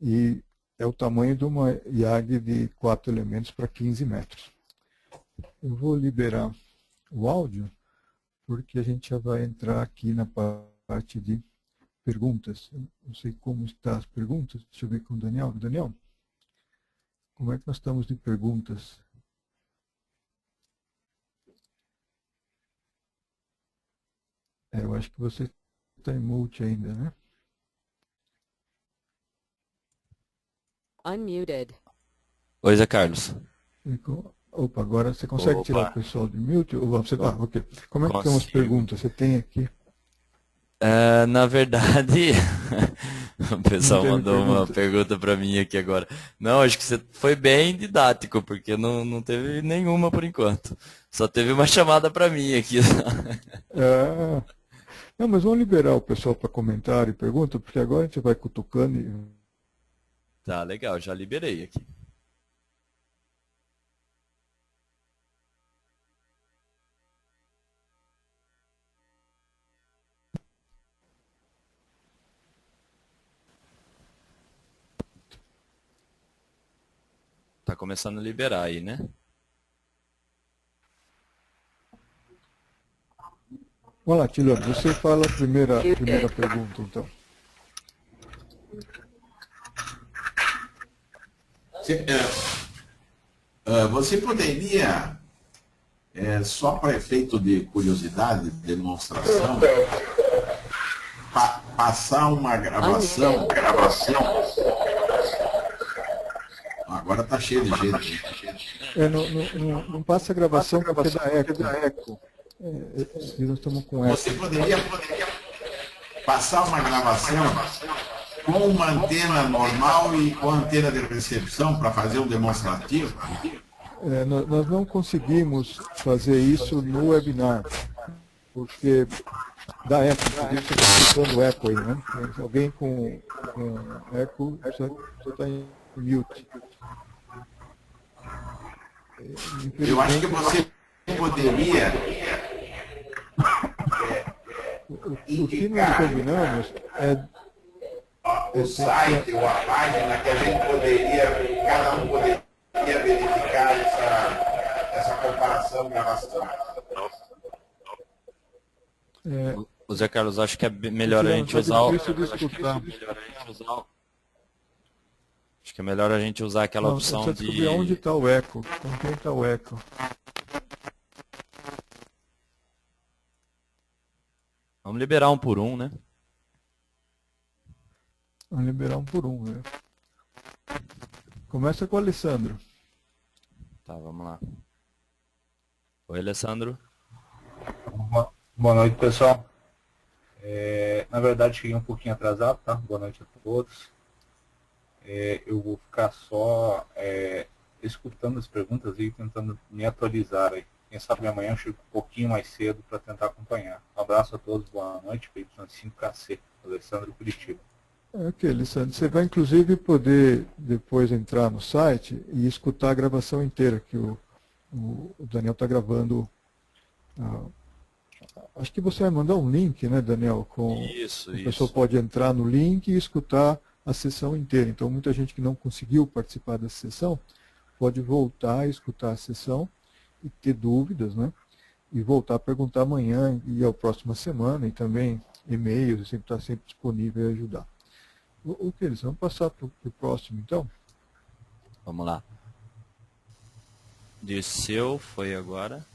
e é o tamanho de uma IAG de 4 elementos para 15 metros. Eu vou liberar o áudio, porque a gente já vai entrar aqui na parte de perguntas. Eu não sei como estão as perguntas, deixa eu ver com o Daniel. Daniel, como é que nós estamos de perguntas? Eu acho que você está em mute ainda, né? Unmuted. Oi, Zé Carlos. Opa, agora você consegue tirar o pessoal de mute? Ou você... Ah, ok. Como é que estão as perguntas? Você tem aqui? Na verdade, o pessoal mandou uma pergunta para mim aqui agora. Não, acho que você foi bem didático, porque não teve nenhuma por enquanto. Só teve uma chamada para mim aqui. Não, mas vamos liberar o pessoal para comentário e pergunta, porque agora a gente vai cutucando e... Tá, legal, já liberei aqui. Tá começando a liberar aí, né? Vamos lá, Tilano, você fala a primeira pergunta, então. Você poderia, só para efeito de curiosidade, de demonstração, passar uma gravação. Agora está cheio de gente. Não passa a gravação porque dá eco. Nós estamos com eco. Você poderia passar uma gravação com uma antena normal e com antena de recepção para fazer um demonstrativo? Nós não conseguimos fazer isso no webinar, porque dá eco, você está escutando eco aí, né? Alguém com eco só está em mute. Eu acho que você poderia... O que nós combinamos é... O site ou a página que a gente poderia, cada um poderia verificar essa comparação gravação. O Zé Carlos, acho que é melhor a gente usar o... Acho que é melhor a gente usar aquela opção de... Onde está o eco? Com quem está o eco? Vamos liberar um por um, né? Vamos liberar um por um, né? Começa com o Alessandro. Tá, vamos lá. Oi, Alessandro. Boa noite, pessoal. Na verdade, cheguei um pouquinho atrasado, tá? Boa noite a todos. Eu vou ficar só escutando as perguntas e tentando me atualizar aí. Quem sabe amanhã eu chego um pouquinho mais cedo para tentar acompanhar. Um abraço a todos, boa noite, PY5KC, Alessandro Curitiba. Ok, Alessandro, você vai inclusive poder depois entrar no site e escutar a gravação inteira, que o Daniel está gravando. Acho que você vai mandar um link, né, Daniel? Isso. A pessoa pode entrar no link e escutar a sessão inteira. Então, muita gente que não conseguiu participar dessa sessão pode voltar a escutar a sessão e ter dúvidas, né? E voltar a perguntar amanhã e a próxima semana, e também e-mails, sempre está sempre disponível e ajudar. Ok, eles vamos passar para o próximo, então? Vamos lá. Desceu, foi agora.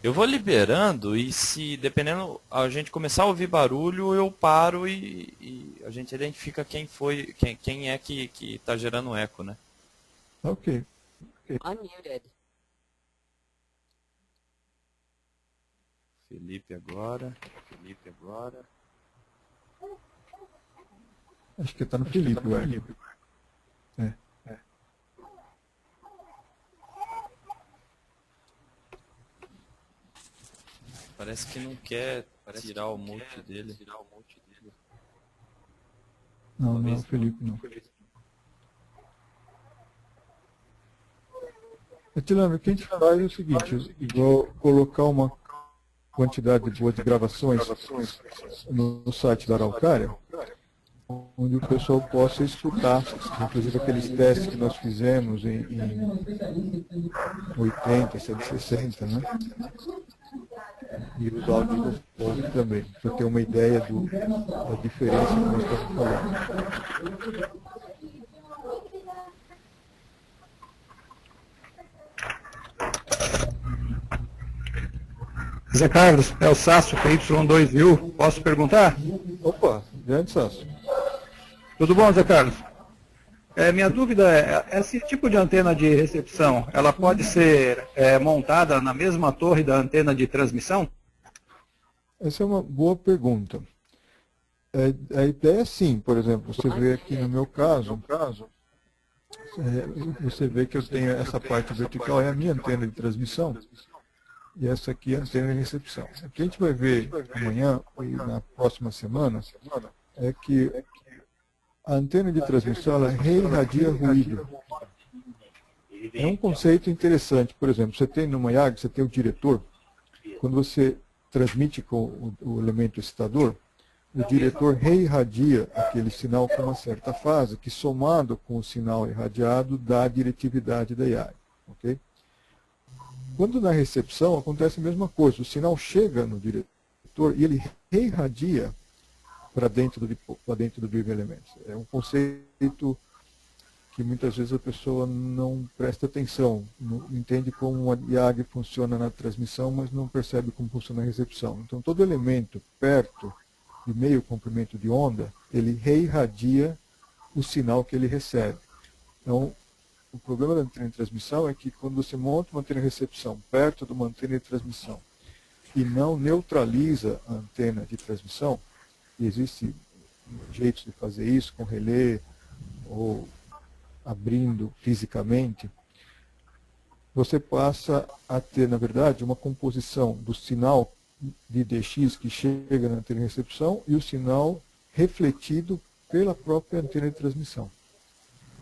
Eu vou liberando e se, dependendo, a gente começar a ouvir barulho, eu paro e a gente identifica quem foi, quem é que está gerando eco, né? Ok. Unmuted. Felipe agora. Acho que está no Felipe, ué. Parece que não quer tirar o mute dele. Não, não é o Felipe, não. Etilano, o que a gente faz é o seguinte, eu vou colocar uma quantidade boa de gravações no site da Araucária, onde o pessoal possa escutar, inclusive aqueles testes que nós fizemos em 80, 160, né? E os áudios do povo também, para ter uma ideia da diferença que nós estamos falando. Zé Carlos, é o Sasso, PY2000, posso perguntar? Opa, grande Sasso. Tudo bom, Zé Carlos? Minha dúvida é, esse tipo de antena de recepção, ela pode ser montada na mesma torre da antena de transmissão? Essa é uma boa pergunta. A ideia é sim, por exemplo, você vê aqui no meu caso, você vê que eu tenho essa parte vertical, é a minha antena de transmissão, e essa aqui é a antena de recepção. O que a gente vai ver amanhã e na próxima semana é que a antena de transmissão ela reirradia ruído. É um conceito interessante. Por exemplo, você tem numa IAG, você tem o diretor, quando você transmite com o elemento excitador, o diretor reirradia aquele sinal com uma certa fase, que somado com o sinal irradiado dá a diretividade da IAG. Okay? Quando na recepção acontece a mesma coisa, o sinal chega no diretor e ele reirradia para dentro do Driven Elements. É um conceito que muitas vezes a pessoa não presta atenção, não entende como a IAG funciona na transmissão, mas não percebe como funciona na recepção. Então todo elemento perto de meio comprimento de onda, ele reirradia o sinal que ele recebe. Então, o problema da antena de transmissão é que quando você monta uma antena de recepção perto de uma antena de transmissão e não neutraliza a antena de transmissão, e existe jeitos de fazer isso com relé ou abrindo fisicamente, você passa a ter, na verdade, uma composição do sinal de DX que chega na antena de recepção e o sinal refletido pela própria antena de transmissão.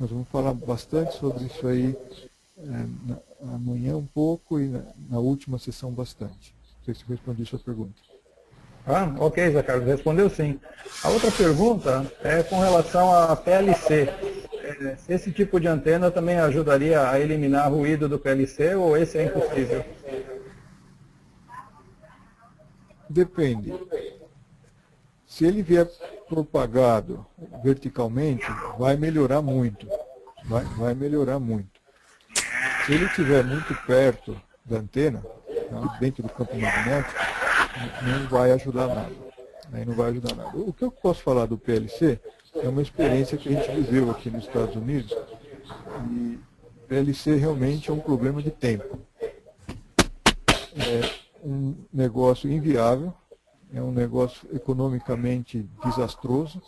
Nós vamos falar bastante sobre isso aí amanhã um pouco e na última sessão bastante. Não sei se eu respondi a sua pergunta. Ok, Zé Carlos, respondeu sim. A outra pergunta é com relação à PLC. Se esse tipo de antena também ajudaria a eliminar ruído do PLC ou esse é impossível? Depende. Se ele vier propagado verticalmente, vai melhorar muito. Vai melhorar muito. Se ele estiver muito perto da antena, dentro do campo magnético, não vai ajudar nada. Aí não vai ajudar nada. O que eu posso falar do PLC é uma experiência que a gente viveu aqui nos Estados Unidos. E PLC realmente é um problema de tempo. É um negócio inviável, é um negócio economicamente desastroso.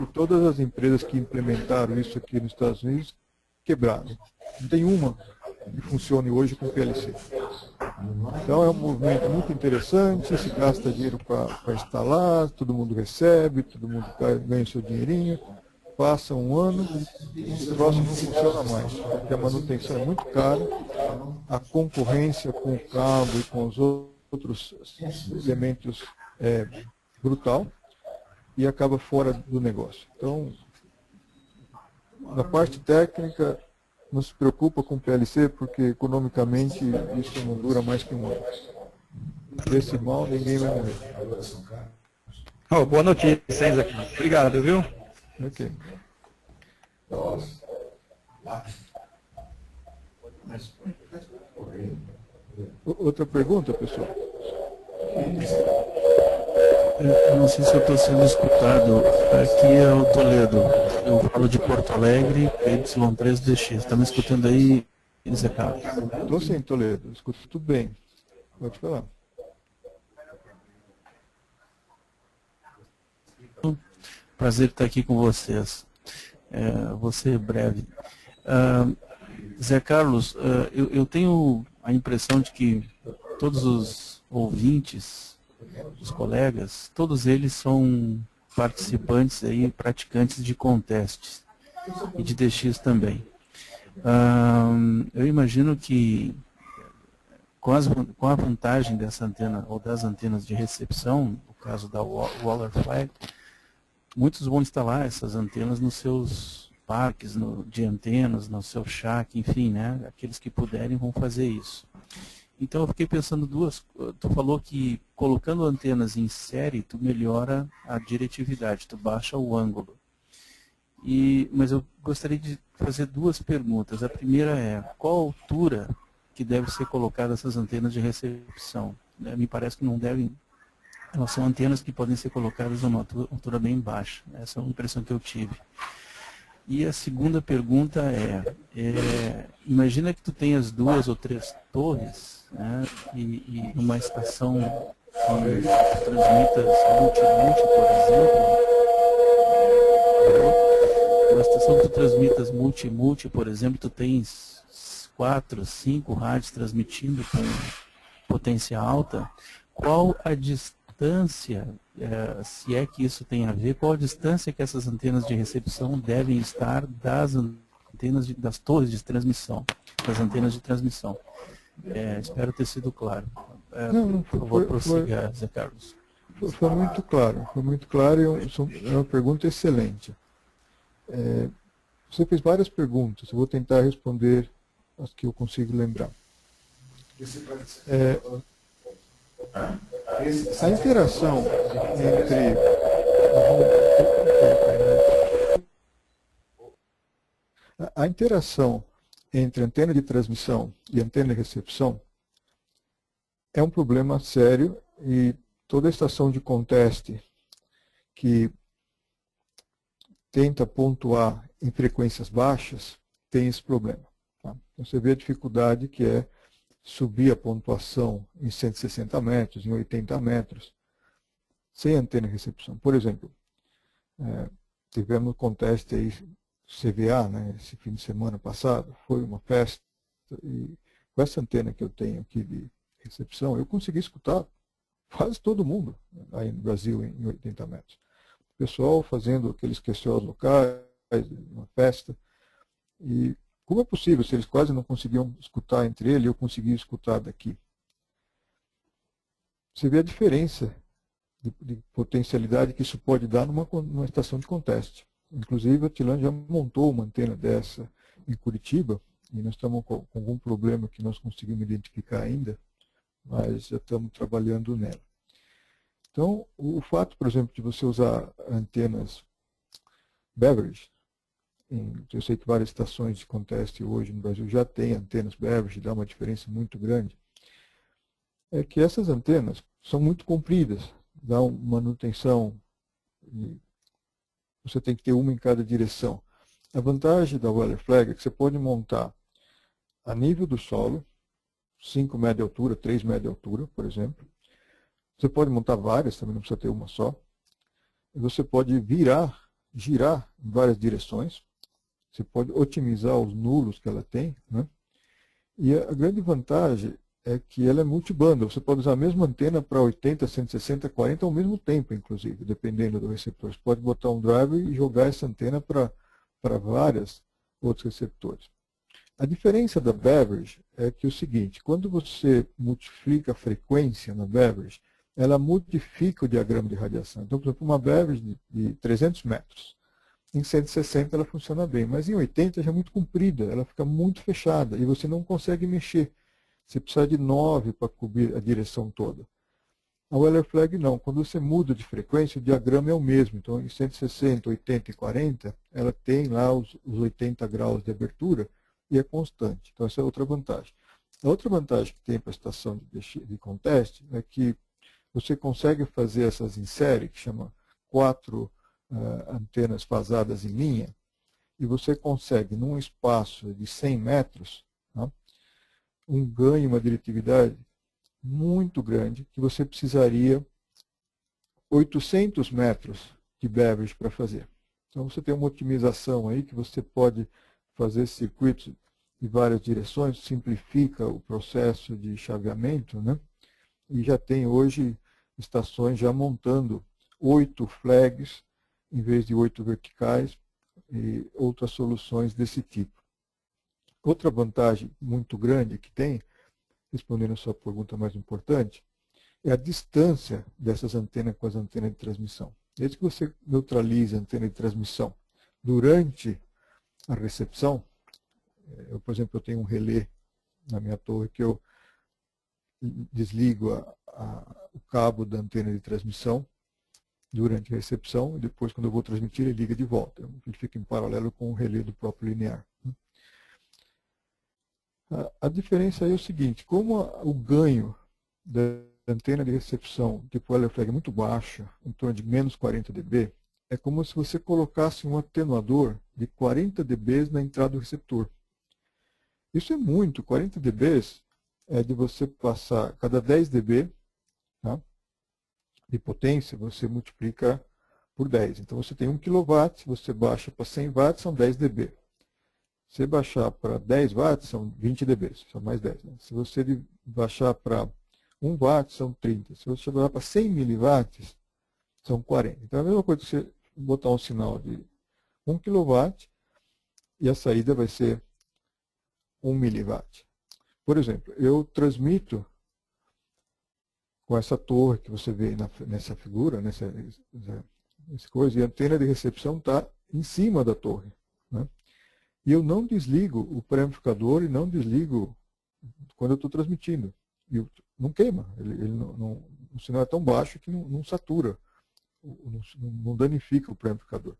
E todas as empresas que implementaram isso aqui nos Estados Unidos quebraram. Não tem uma que funcione hoje com PLC. Então é um movimento muito interessante, se gasta dinheiro para instalar, todo mundo recebe, todo mundo ganha o seu dinheirinho, passa um ano e o troço não funciona mais, porque a manutenção é muito cara, a concorrência com o cabo e com os outros elementos é brutal e acaba fora do negócio. Então, na parte técnica, não se preocupa com o PLC, porque economicamente isso não dura mais que um ano. Desse mal, ninguém vai morrer. Boa notícia, aqui. Obrigado, viu? Ok. Outra pergunta, pessoal? Eu não sei se eu estou sendo escutado. Aqui é o Toledo. Eu falo de Porto Alegre, Y3DX. Está me escutando aí, Zé Carlos? Estou sim, Toledo. Escuto tudo bem. Pode falar. Prazer estar aqui com vocês. Vou ser breve. Zé Carlos, eu tenho a impressão de que todos os ouvintes, os colegas, todos eles são participantes aí, praticantes de contestes e de DX também. Eu imagino que com a vantagem dessa antena ou das antenas de recepção, no caso da Waller Flag, muitos vão instalar essas antenas nos seus parques de antenas, no seu shack, enfim, né? Aqueles que puderem vão fazer isso. Então eu fiquei pensando tu falou que colocando antenas em série, tu melhora a diretividade, tu baixa o ângulo. Mas eu gostaria de fazer duas perguntas. A primeira é, qual a altura que deve ser colocada essas antenas de recepção? Me parece que não devem, elas são antenas que podem ser colocadas a uma altura bem baixa. Essa é uma impressão que eu tive. E a segunda pergunta imagina que tu tenhas 2 ou 3 torres, né, e uma estação que transmita multi-multi, por exemplo. Uma estação que tu transmitas multi-multi, por exemplo, tu tens 4, 5 rádios transmitindo com potência alta. Qual a distância, se é que isso tem a ver, qual a distância que essas antenas de recepção devem estar das antenas das torres de transmissão, das antenas de transmissão? Espero ter sido claro. Por favor, prossiga, Zé Carlos. Foi muito claro e é uma pergunta excelente. Você fez várias perguntas, eu vou tentar responder as que eu consigo lembrar. A interação entre antena de transmissão e antena de recepção é um problema sério e toda estação de conteste que tenta pontuar em frequências baixas tem esse problema. Tá? Então, você vê a dificuldade que é subir a pontuação em 160 metros, em 80 metros, sem antena de recepção. Por exemplo, tivemos um conteste aí, CVA, né, esse fim de semana passado, foi uma festa, e com essa antena que eu tenho aqui de recepção, eu consegui escutar quase todo mundo aí no Brasil em 80 metros. O pessoal fazendo aqueles QCOs locais, uma festa, e como é possível, se eles quase não conseguiam escutar entre eles, eu consegui escutar daqui? Você vê a diferença de potencialidade que isso pode dar numa estação de conteste. Inclusive, a TILAN já montou uma antena dessa em Curitiba, e nós estamos com algum problema que nós conseguimos identificar ainda, mas já estamos trabalhando nela. Então, o fato, por exemplo, de você usar antenas Beveridge, eu sei que várias estações de conteste hoje no Brasil já têm antenas Beveridge, dá uma diferença muito grande, é que essas antenas são muito compridas, dá uma manutenção, e você tem que ter uma em cada direção. A vantagem da Waller Flag é que você pode montar a nível do solo, 5 metros de altura, 3 metros de altura, por exemplo. Você pode montar várias, também não precisa ter uma só. E você pode girar em várias direções. Você pode otimizar os nulos que ela tem, né? E a grande vantagem é que ela é multibanda. Você pode usar a mesma antena para 80, 160, 40 ao mesmo tempo, inclusive, dependendo do receptor. Você pode botar um driver e jogar essa antena para vários outros receptores. A diferença da Beveridge é que é o seguinte, quando você multiplica a frequência na Beveridge, ela modifica o diagrama de radiação. Então, por exemplo, uma Beveridge de 300 metros, em 160 ela funciona bem, mas em 80 já é muito comprida, ela fica muito fechada e você não consegue mexer. Você precisa de 9 para cobrir a direção toda. A Waller Flag não, quando você muda de frequência, o diagrama é o mesmo. Então, em 160, 80 e 40, ela tem lá os 80 graus de abertura e é constante. Então, essa é outra vantagem. A outra vantagem que tem para a estação de conteste é que você consegue fazer essas em série, que chama 4 antenas fasadas em linha, e você consegue, num espaço de 100 metros, tá, um ganho, uma diretividade muito grande, que você precisaria 800 metros de Beveridge para fazer. Então você tem uma otimização aí que você pode fazer circuitos de várias direções, simplifica o processo de chaveamento, né? e já tem hoje estações já montando 8 flags em vez de 8 verticais e outras soluções desse tipo. Outra vantagem muito grande que tem, respondendo a sua pergunta mais importante, é a distância dessas antenas com as antenas de transmissão. Desde que você neutraliza a antena de transmissão durante a recepção, por exemplo, eu tenho um relé na minha torre que eu desligo o cabo da antena de transmissão durante a recepção, e depois, quando eu vou transmitir, ele liga de volta. Ele fica em paralelo com o relé do próprio linear. A diferença aí é o seguinte, como o ganho da antena de recepção tipo LFLAG é muito baixa, em torno de menos 40 dB, é como se você colocasse um atenuador de 40 dB na entrada do receptor. Isso é muito, 40 dB é de você passar cada 10 dB, tá, de potência, você multiplica por 10. Então você tem 1 kW, você baixa para 100 watts, são 10 dB. Se baixar para 10 watts, são 20 dB, são mais 10. Né? Se você baixar para 1 watt, são 30. Se você baixar para 100 miliwatts, são 40. Então é a mesma coisa que você botar um sinal de 1 kW e a saída vai ser 1 miliwatt. Por exemplo, eu transmito com essa torre que você vê nessa figura, nessa coisa, e a antena de recepção está em cima da torre. Né? E eu não desligo o pré-amplificador e não desligo quando eu estou transmitindo. E não queima. O sinal é tão baixo que não satura, não danifica o pré-amplificador.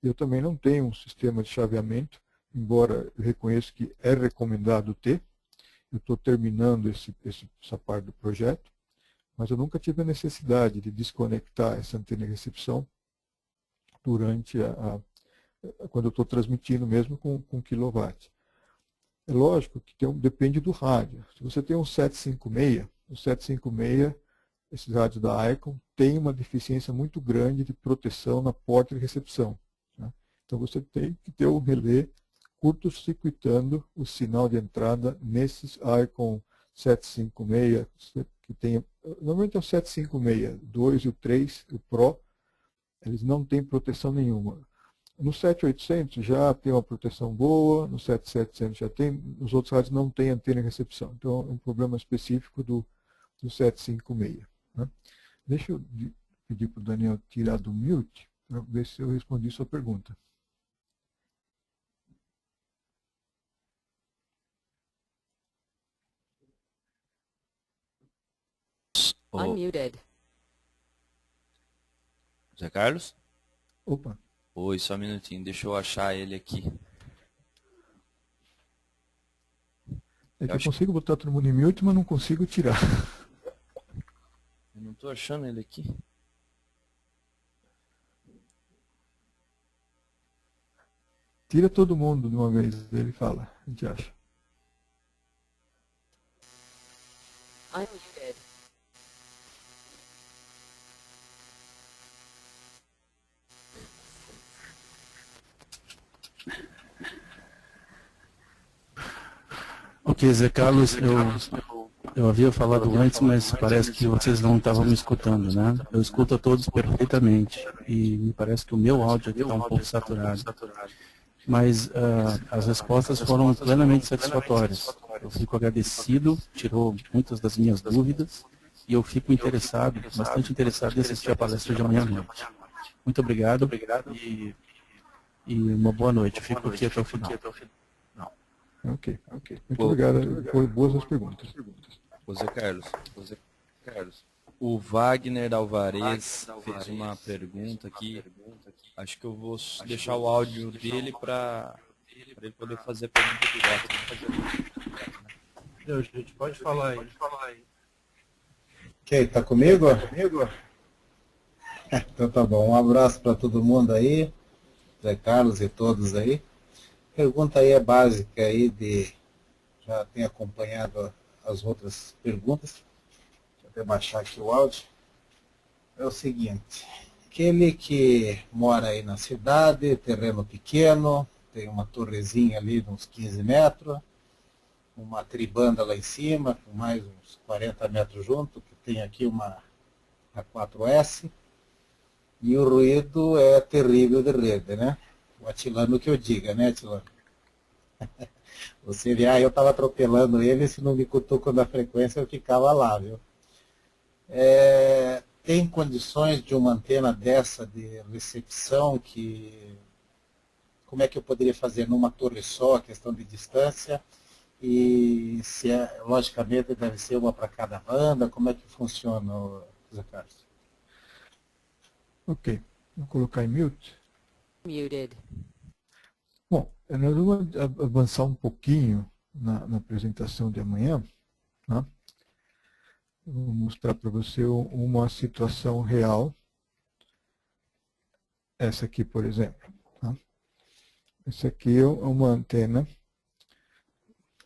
Eu também não tenho um sistema de chaveamento, embora eu reconheça que é recomendado ter. Eu estou terminando essa parte do projeto, mas eu nunca tive a necessidade de desconectar essa antena de recepção durante quando eu estou transmitindo mesmo com quilowatt. É lógico que depende do rádio. Se você tem um 756, o 756, esses rádios da Icon, tem uma deficiência muito grande de proteção na porta de recepção. Né? Então você tem que ter um relé curto-circuitando o sinal de entrada nesses Icon 756, que tem, normalmente é o 756, 2 e o 3, o Pro, eles não têm proteção nenhuma. No 7800 já tem uma proteção boa, no 7700 já tem, nos outros rádios não tem antena de recepção. Então é um problema específico do 756. Né? Deixa eu pedir para o Daniel tirar do mute para ver se eu respondi sua pergunta. Unmuted. Zé Carlos? Opa. Oi, só um minutinho, deixa eu achar ele aqui. É que eu consigo botar todo mundo em mute, mas não consigo tirar. Eu não estou achando ele aqui. Tira todo mundo de uma vez, ele fala, a gente acha. Unmuted. Ok, Zé Carlos, eu havia falado antes, mas parece que vocês não estavam me escutando, né? Eu escuto a todos perfeitamente e me parece que o meu áudio aqui está um pouco saturado. Mas as respostas foram plenamente satisfatórias. Eu fico agradecido, tirou muitas das minhas dúvidas e eu fico interessado, bastante interessado em assistir a palestra de amanhã à noite. Muito obrigado e uma boa noite. Fico aqui até o final. Ok. Muito obrigado. Foram boas as perguntas. Zé Carlos, o Wagner Alvarez fez uma pergunta aqui. Acho que eu vou deixar o áudio dele para ele poder fazer a pergunta direto. Gente, pode falar aí. Ok, tá comigo? Então tá bom. Um abraço para todo mundo aí, Zé Carlos e todos aí. Pergunta aí é básica aí já tenho acompanhado as outras perguntas. Deixa eu até baixar aqui o áudio. É o seguinte, aquele que mora aí na cidade, terreno pequeno, tem uma torrezinha ali de uns 15 metros, uma tribanda lá em cima, com mais uns 40 metros junto, que tem aqui uma A4S, e o ruído é terrível de rede, né? O Atilano que eu diga, né, Atilano? Você vê, eu estava atropelando ele, se não me cutucou na frequência, eu ficava lá, viu? Tem condições de uma antena dessa de recepção que... Como é que eu poderia fazer numa torre só, a questão de distância? E se logicamente deve ser uma para cada banda, como é que funciona, Zé Carlos? Ok, vou colocar em mute. Muted. Bom, nós vamos avançar um pouquinho na apresentação de amanhã, né? Vou mostrar para você uma situação real. Essa aqui, por exemplo. Tá? Essa aqui é uma antena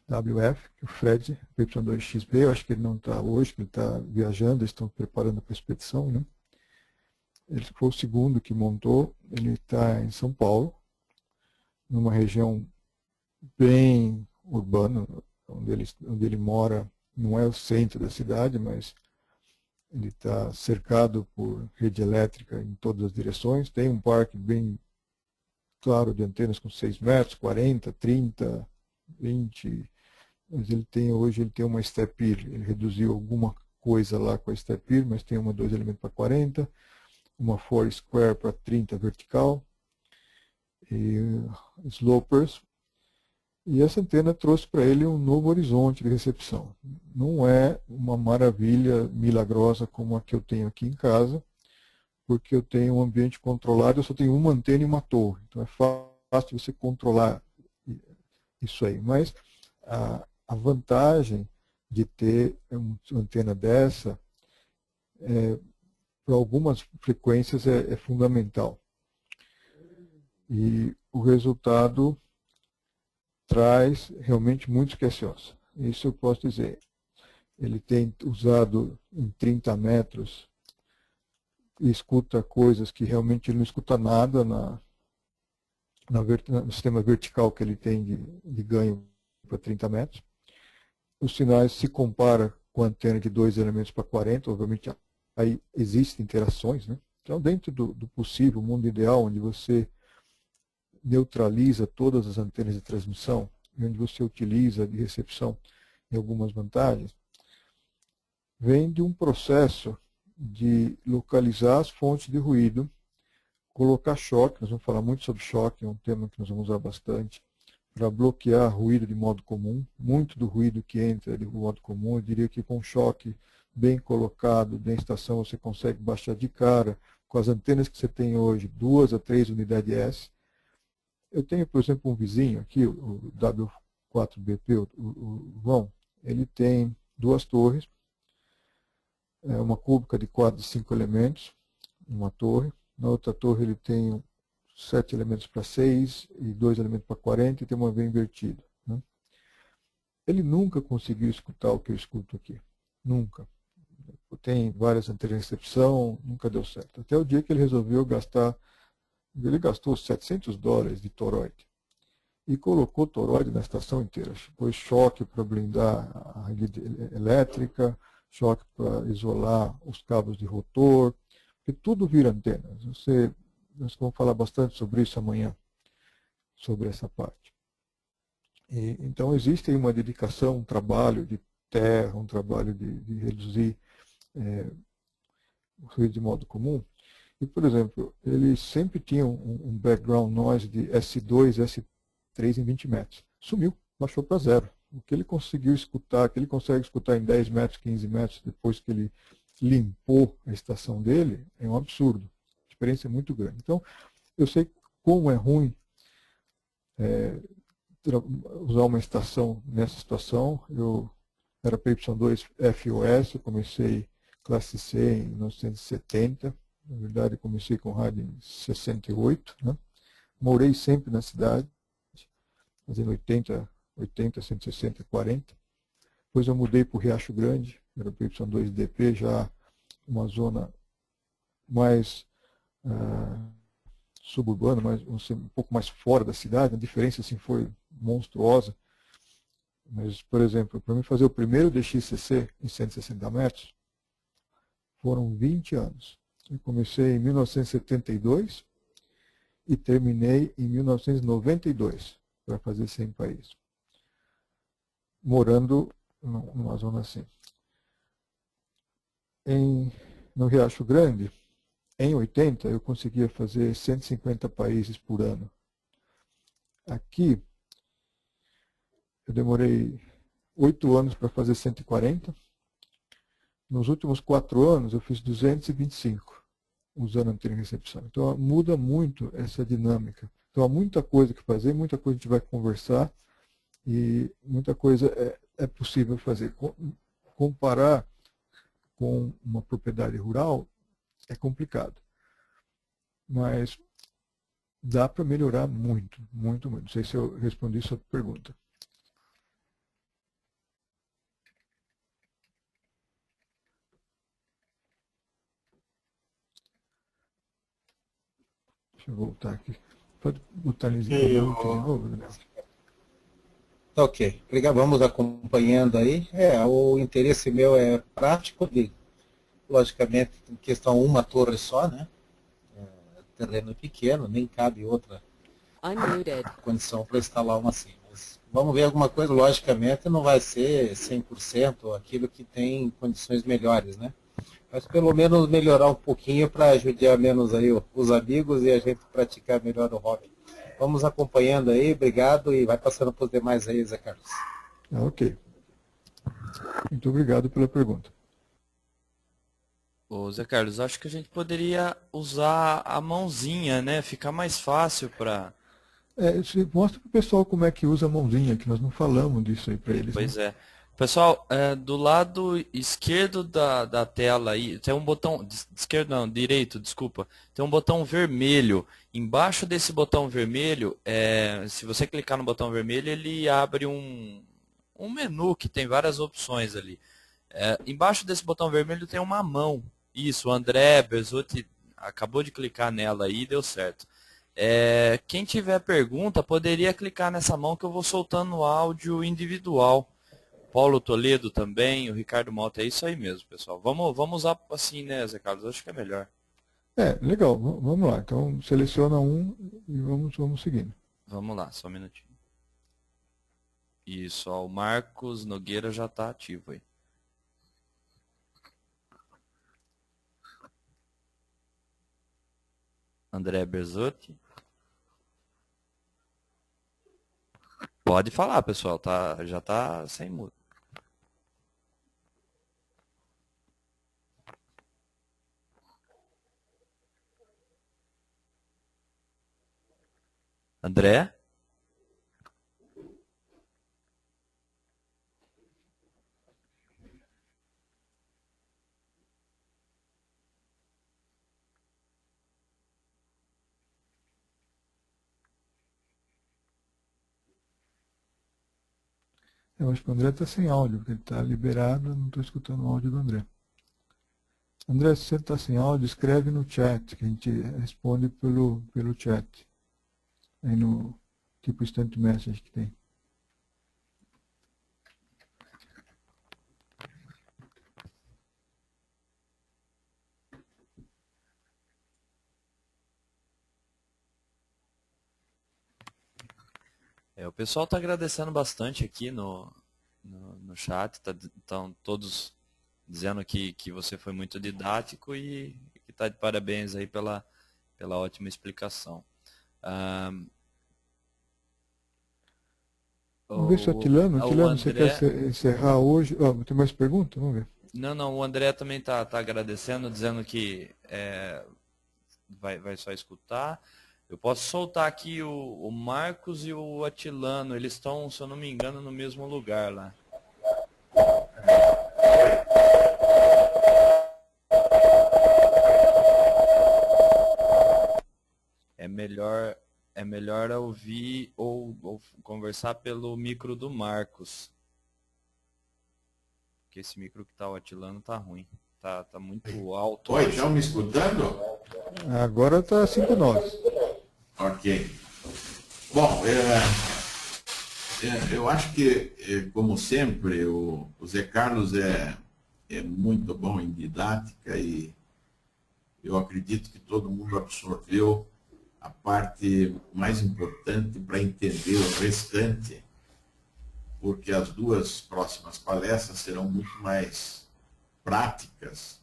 WF, que o Fred, Y2XB, eu acho que ele não está hoje, que ele está viajando, eles estão preparando para a expedição, né? Ele foi o segundo que montou, ele está em São Paulo, numa região bem urbana, onde ele mora, não é o centro da cidade, mas ele está cercado por rede elétrica em todas as direções, tem um parque bem claro de antenas com 6 metros, 40, 30, 20, mas hoje ele tem uma Stepir, ele reduziu alguma coisa lá com a Stepir, mas tem uma 2 elementos para 40, uma 4 square para 30 vertical, e slopers, e essa antena trouxe para ele um novo horizonte de recepção. Não é uma maravilha milagrosa como a que eu tenho aqui em casa, porque eu tenho um ambiente controlado, eu só tenho uma antena e uma torre, então é fácil você controlar isso aí, mas a vantagem de ter uma antena dessa, para algumas frequências, é fundamental. E o resultado traz realmente muitos QSOs. Isso eu posso dizer. Ele tem usado em 30 metros e escuta coisas que realmente ele não escuta nada no sistema vertical que ele tem de ganho para 30 metros. Os sinais se compara com a antena de 2 elementos para 40, obviamente aí existem interações, né? Então, dentro do possível, mundo ideal, onde você neutraliza todas as antenas de transmissão, e onde você utiliza de recepção em algumas vantagens, vem de um processo de localizar as fontes de ruído, colocar choque, nós vamos falar muito sobre choque, é um tema que nós vamos usar bastante, para bloquear ruído de modo comum. Muito do ruído que entra de modo comum, eu diria que com choque bem colocado na estação você consegue baixar de cara, com as antenas que você tem hoje, 2 a 3 unidades S. Eu tenho, por exemplo, um vizinho aqui, o W4BP, o João, ele tem 2 torres, uma cúbica de 4 e 5 elementos, uma torre. Na outra torre ele tem 7 elementos para 6 e 2 elementos para 40 e tem uma V invertida, né? Ele nunca conseguiu escutar o que eu escuto aqui. Nunca. Tem várias antenas de recepção, nunca deu certo. Até o dia que ele resolveu gastar, ele gastou $700 de toroide. E colocou toroide na estação inteira. Pôs choque para blindar a rede elétrica, choque para isolar os cabos de rotor, porque tudo vira antenas. Nós vamos falar bastante sobre isso amanhã, sobre essa parte. Então existe aí uma dedicação, um trabalho de terra, um trabalho de reduzir o ruído de modo comum. E, por exemplo, ele sempre tinha um background noise de S2, S3 em 20 metros. Sumiu, baixou para 0. O que ele conseguiu escutar, que ele consegue escutar em 10 metros, 15 metros, depois que ele limpou a estação dele, é um absurdo. A diferença é muito grande. Então, eu sei como é ruim usar uma estação nessa situação. Eu era PY2 FOS, eu comecei classe C em 1970. Na verdade, eu comecei com rádio em 68. Né? Morei sempre na cidade, fazendo 80, 160, 40. Depois eu mudei para o Riacho Grande, era PY2DP, já uma zona mais suburbana, um pouco mais fora da cidade. A diferença assim, foi monstruosa. Mas, por exemplo, para mim fazer o primeiro DXCC em 160 metros, foram 20 anos. Eu comecei em 1972 e terminei em 1992 para fazer 100 países, morando numa zona assim. No Riacho Grande, em 80, eu conseguia fazer 150 países por ano. Aqui, eu demorei 8 anos para fazer 140. Nos últimos 4 anos, eu fiz 225, usando a antena de recepção. Então, muda muito essa dinâmica. Então, há muita coisa que fazer, muita coisa a gente vai conversar e muita coisa é possível fazer. Comparar com uma propriedade rural é complicado. Mas dá para melhorar muito, muito, muito. Não sei se eu respondi sua pergunta. Deixa eu voltar aqui. Pode botar de novo, Daniel? Tá ok. Obrigado. Vamos acompanhando aí. O interesse meu é prático, logicamente, em questão uma torre só, né? Terreno pequeno, nem cabe outra condição para instalar uma assim. Mas vamos ver alguma coisa, logicamente não vai ser 100% aquilo que tem condições melhores, né? Mas pelo menos melhorar um pouquinho para ajudar menos aí os amigos e a gente praticar melhor o hobby. Vamos acompanhando aí, obrigado e vai passando para os demais aí, Zé Carlos. Ok. Muito obrigado pela pergunta. Ô, Zé Carlos, acho que a gente poderia usar a mãozinha, né? Fica mais fácil para... Mostra para o pessoal como é que usa a mãozinha, que nós não falamos disso aí para eles. Pois né? é. Pessoal, do lado esquerdo da tela aí, tem um botão, esquerdo não, direito, desculpa, tem um botão vermelho. Embaixo desse botão vermelho, se você clicar no botão vermelho, ele abre um menu que tem várias opções ali. Embaixo desse botão vermelho tem uma mão. Isso, o André Berzotti acabou de clicar nela aí e deu certo. Quem tiver pergunta, poderia clicar nessa mão que eu vou soltando o áudio individual. Paulo Toledo também, o Ricardo Malta, é isso aí mesmo, pessoal. Vamos usar assim, né, Zé Carlos? Acho que é melhor. Legal, vamos lá. Então, seleciona um e vamos seguindo. Vamos lá, só um minutinho. Isso, ó, o Marcos Nogueira já está ativo aí. André Berzotti. Pode falar, pessoal, já está sem mudo. André? Eu acho que o André está sem áudio, porque ele está liberado, não estou escutando o áudio do André. André, se você está sem áudio, escreve no chat, que a gente responde pelo chat. Aí no tipo instant message que tem. O pessoal está agradecendo bastante aqui no chat, estão todos dizendo que você foi muito didático e que está de parabéns aí pela ótima explicação. Vamos ver se o Atilano, você quer encerrar hoje? Tem mais perguntas? Vamos ver. Não, o André também está agradecendo, dizendo que vai só escutar. Eu posso soltar aqui o Marcos e o Atilano, eles estão, se eu não me engano, no mesmo lugar lá. É melhor ouvir ou conversar pelo micro do Marcos. Porque esse micro que tá o Atilano tá ruim. Tá muito alto. Oi, estão me escutando? Agora está 5-9. Ok. Bom, Eu acho que, como sempre, o Zé Carlos é muito bom em didática e eu acredito que todo mundo absorveu a parte mais importante para entender o restante, porque as duas próximas palestras serão muito mais práticas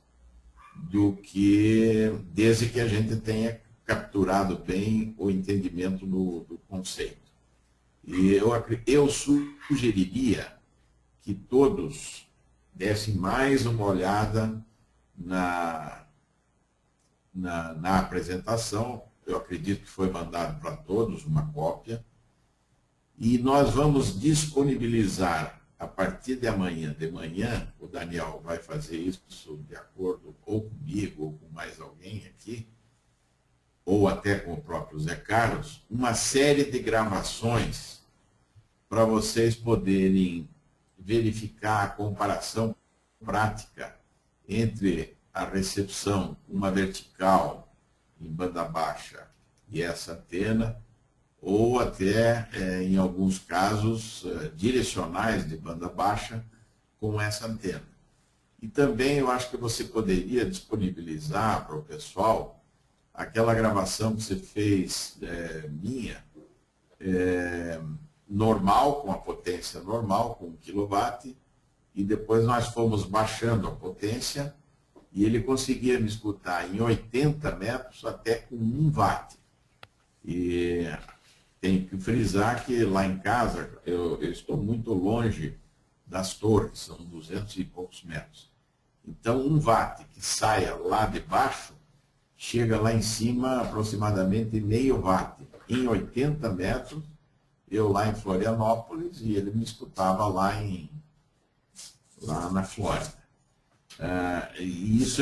do que desde que a gente tenha capturado bem o entendimento do conceito. E eu sugeriria que todos dessem mais uma olhada na apresentação. Eu acredito que foi mandado para todos uma cópia. E nós vamos disponibilizar, a partir de amanhã de manhã, o Daniel vai fazer isso de acordo ou comigo ou com mais alguém aqui, ou até com o próprio Zé Carlos, uma série de gravações para vocês poderem verificar a comparação prática entre a recepção, uma vertical em banda baixa e essa antena, ou até, em alguns casos, direcionais de banda baixa com essa antena. E também eu acho que você poderia disponibilizar para o pessoal aquela gravação que você fez minha, normal, com a potência normal, com 1 kW, e depois nós fomos baixando a potência e ele conseguia me escutar em 80 metros até com 1 watt. E tenho que frisar que lá em casa eu estou muito longe das torres, são 200 e poucos metros. Então 1 watt que saia lá de baixo chega lá em cima aproximadamente meio watt. Em 80 metros, eu lá em Florianópolis e ele me escutava lá na Flórida. E isso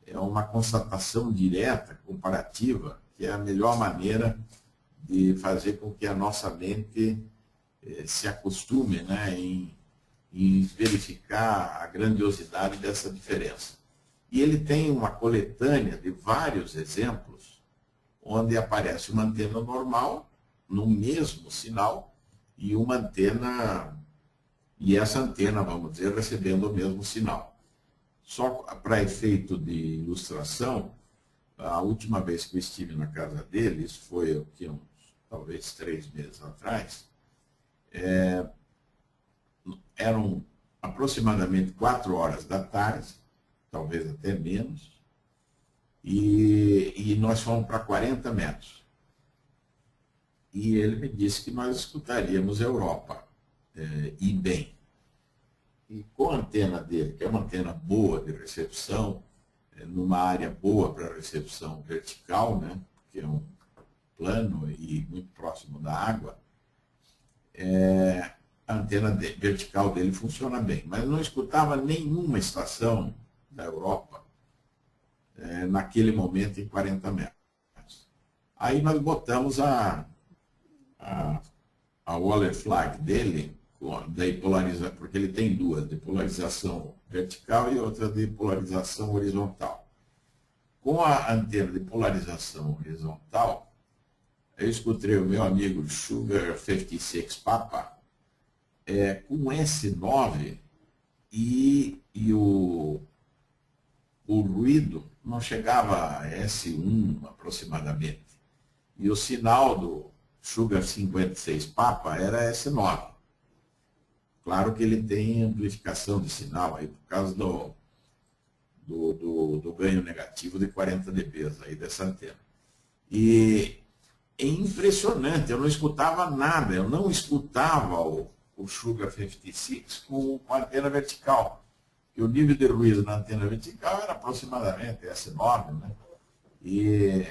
é uma constatação direta, comparativa, que é a melhor maneira de fazer com que a nossa mente se acostume, né, em verificar a grandiosidade dessa diferença. E ele tem uma coletânea de vários exemplos onde aparece uma antena normal, no mesmo sinal, e uma antena, e essa antena, vamos dizer, recebendo o mesmo sinal. Só para efeito de ilustração, a última vez que eu estive na casa dele, isso foi talvez 3 meses atrás, eram aproximadamente 4 horas da tarde, talvez até menos, e nós fomos para 40 metros. E ele me disse que nós escutaríamos a Europa, e bem. E com a antena dele, que é uma antena boa de recepção, numa área boa para recepção vertical, né, que é um plano e muito próximo da água, a antena vertical dele funciona bem. Mas não escutava nenhuma estação da Europa naquele momento em 40 metros. Aí nós botamos a Waller Flag dele, porque ele tem duas, de polarização vertical e outra de polarização horizontal. Com a antena de polarização horizontal, eu escutei o meu amigo Sugar 56 Papa com S9 e o ruído não chegava a S1 aproximadamente. E o sinal do Sugar 56 Papa era S9. Claro que ele tem amplificação de sinal aí por causa do ganho negativo de 40 dB aí dessa antena. E é impressionante, eu não escutava nada, eu não escutava o Sugar 56 com a antena vertical. E o nível de ruído na antena vertical era aproximadamente S9, né? E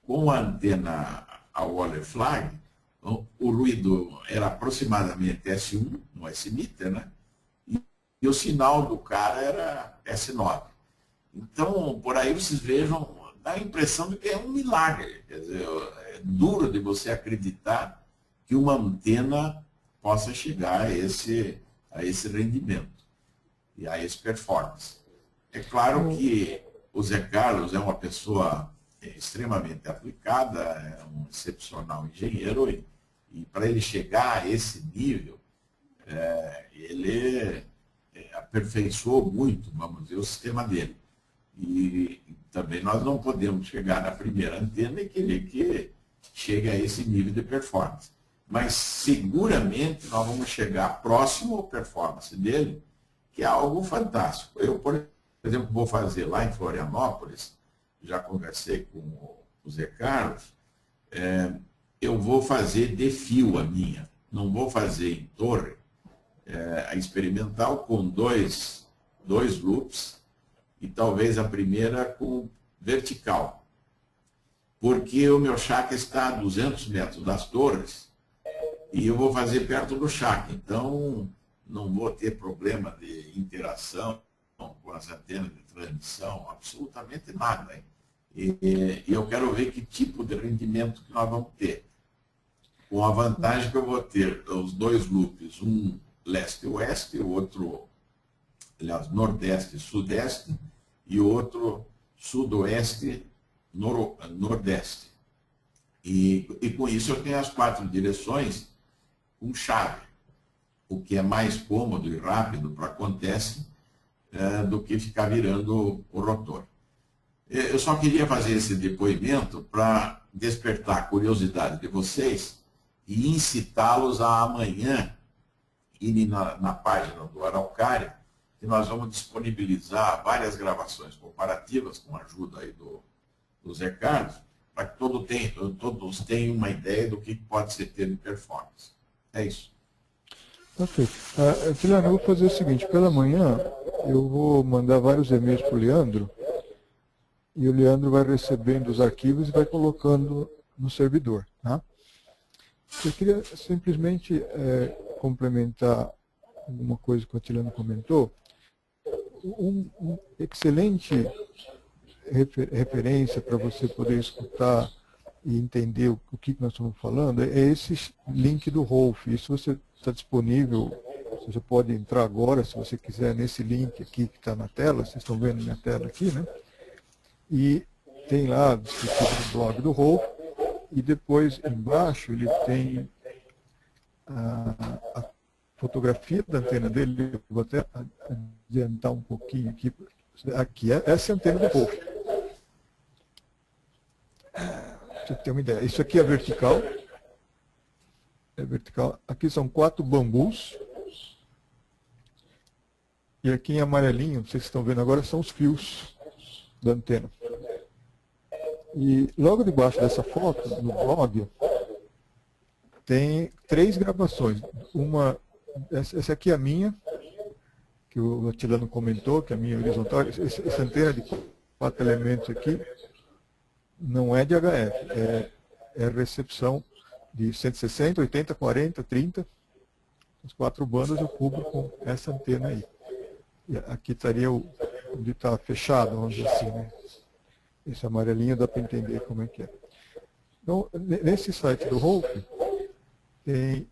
com a antena a Waller Flag, o ruído era aproximadamente S1, no S-meter, né? E o sinal do cara era S9. Então, por aí vocês vejam, dá a impressão de que é um milagre. Quer dizer, é duro de você acreditar que uma antena possa chegar a esse rendimento e a esse performance. É claro que o Zé Carlos é uma pessoa extremamente aplicada, é um excepcional engenheiro E para ele chegar a esse nível, ele aperfeiçoou muito, vamos dizer, o sistema dele. E também nós não podemos chegar na primeira antena e querer que chegue a esse nível de performance. Mas seguramente nós vamos chegar próximo à performance dele, que é algo fantástico. Eu, por exemplo, vou fazer lá em Florianópolis, já conversei com o Zé Carlos, eu vou fazer de fio a minha, não vou fazer em torre, a experimental com dois loops, e talvez a primeira com vertical. Porque o meu shack está a 200 metros das torres, e eu vou fazer perto do shack, então não vou ter problema de interação com as antenas de transmissão, absolutamente nada. Hein? E eu quero ver que tipo de rendimento que nós vamos ter. Com a vantagem que eu vou ter os dois loops, um leste-oeste, o outro, aliás, nordeste-sudeste, e o outro sudoeste-nordeste. E com isso eu tenho as 4 direções com chave, o que é mais cômodo e rápido para acontece do que ficar virando o rotor. Eu só queria fazer esse depoimento para despertar a curiosidade de vocês e incitá-los a amanhã irem na página do Araucária, que nós vamos disponibilizar várias gravações comparativas com a ajuda aí do Zé Carlos, para que todos tenham uma ideia do que pode ser ter de performance. É isso. Ok. Juliano, eu vou fazer o seguinte, pela manhã eu vou mandar vários e-mails para o Leandro, e o Leandro vai recebendo os arquivos e vai colocando no servidor. Tá? Eu queria simplesmente complementar alguma coisa que o Atilano comentou. Um excelente referência para você poder escutar e entender o que nós estamos falando é esse link do Rolf. Isso você está disponível, você pode entrar agora, se você quiser, nesse link aqui que está na tela, vocês estão vendo minha tela aqui, né? E tem lá o descritivo do blog do Rolf, e depois embaixo ele tem a fotografia da antena dele. Eu vou até adiantar um pouquinho aqui. Aqui, essa é a antena do Rolf. Pra você ter uma ideia. Isso aqui é vertical. É vertical. Aqui são 4 bambus. E aqui em amarelinho, vocês estão vendo agora, são os fios da antena. E logo debaixo dessa foto, no blog, tem 3 gravações. Essa aqui é a minha, que o Atilano comentou, que é a minha horizontal. Essa antena de 4 elementos aqui não é de HF, é recepção de 160, 80, 40, 30. As 4 bandas eu cubro com essa antena aí. E aqui estaria onde está fechado, vamos dizer assim, né? Esse amarelinho dá para entender como é que é. Então, nesse site do Rolf, tem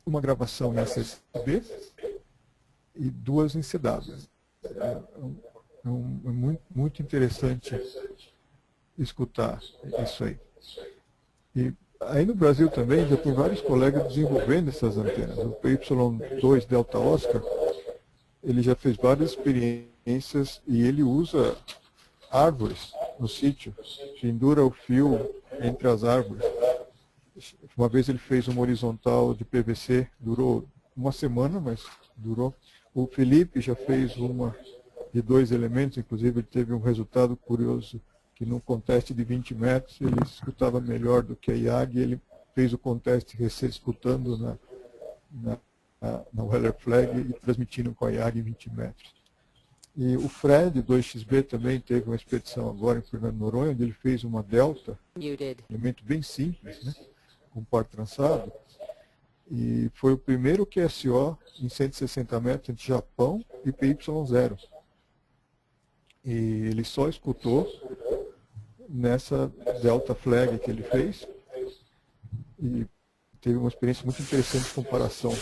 uma gravação em SSB e 2 em CW. É muito interessante escutar isso aí. E aí no Brasil também já tem vários colegas desenvolvendo essas antenas. O PY2 Delta Oscar, ele já fez várias experiências e ele usa árvores no sítio, pendura o fio entre as árvores. Uma vez ele fez uma horizontal de PVC, durou uma semana, mas durou. O Felipe já fez uma de 2 elementos, inclusive ele teve um resultado curioso, que no conteste de 20 metros ele escutava melhor do que a IAG, e ele fez o conteste escutando na Weller Flag e transmitindo com a IAG em 20 metros. E o Fred, 2XB, também teve uma expedição agora em Fernando de Noronha, onde ele fez uma delta, elemento bem simples, né, com par trançado, e foi o primeiro QSO em 160 metros entre Japão e PY0. E ele só escutou nessa Delta Flag que ele fez, e teve uma experiência muito interessante de comparação.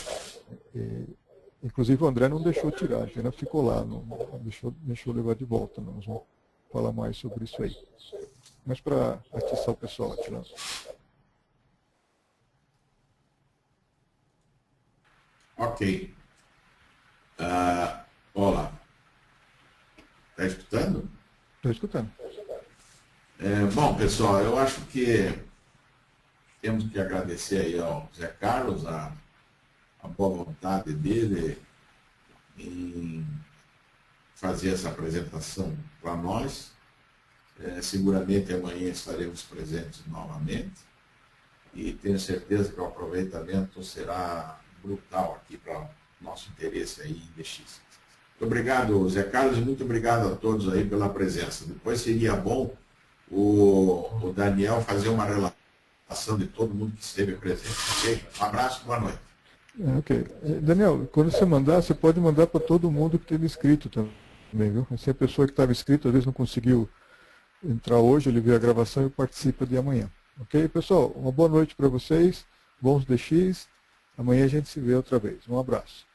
Inclusive o André não deixou tirar, a antena ficou lá, não deixou levar de volta. Nós vamos falar mais sobre isso aí. Mas para atiçar o pessoal, Atilano. Ok. Olá. Está escutando? Estou escutando. Bom, pessoal, eu acho que temos que agradecer aí ao Zé Carlos a boa vontade dele em fazer essa apresentação para nós. Seguramente amanhã estaremos presentes novamente e tenho certeza que o aproveitamento será brutal aqui para o nosso interesse aí em DX. Muito obrigado, Zé Carlos, e muito obrigado a todos aí pela presença. Depois seria bom o Daniel fazer uma relação de todo mundo que esteve presente. Ok? Um abraço, boa noite. Ok. Daniel, quando você mandar, você pode mandar para todo mundo que teve inscrito também, viu? Assim, a pessoa que estava inscrita às vezes não conseguiu entrar hoje, ele vê a gravação e participa de amanhã. Ok, pessoal? Uma boa noite para vocês, bons DX. Amanhã a gente se vê outra vez. Um abraço.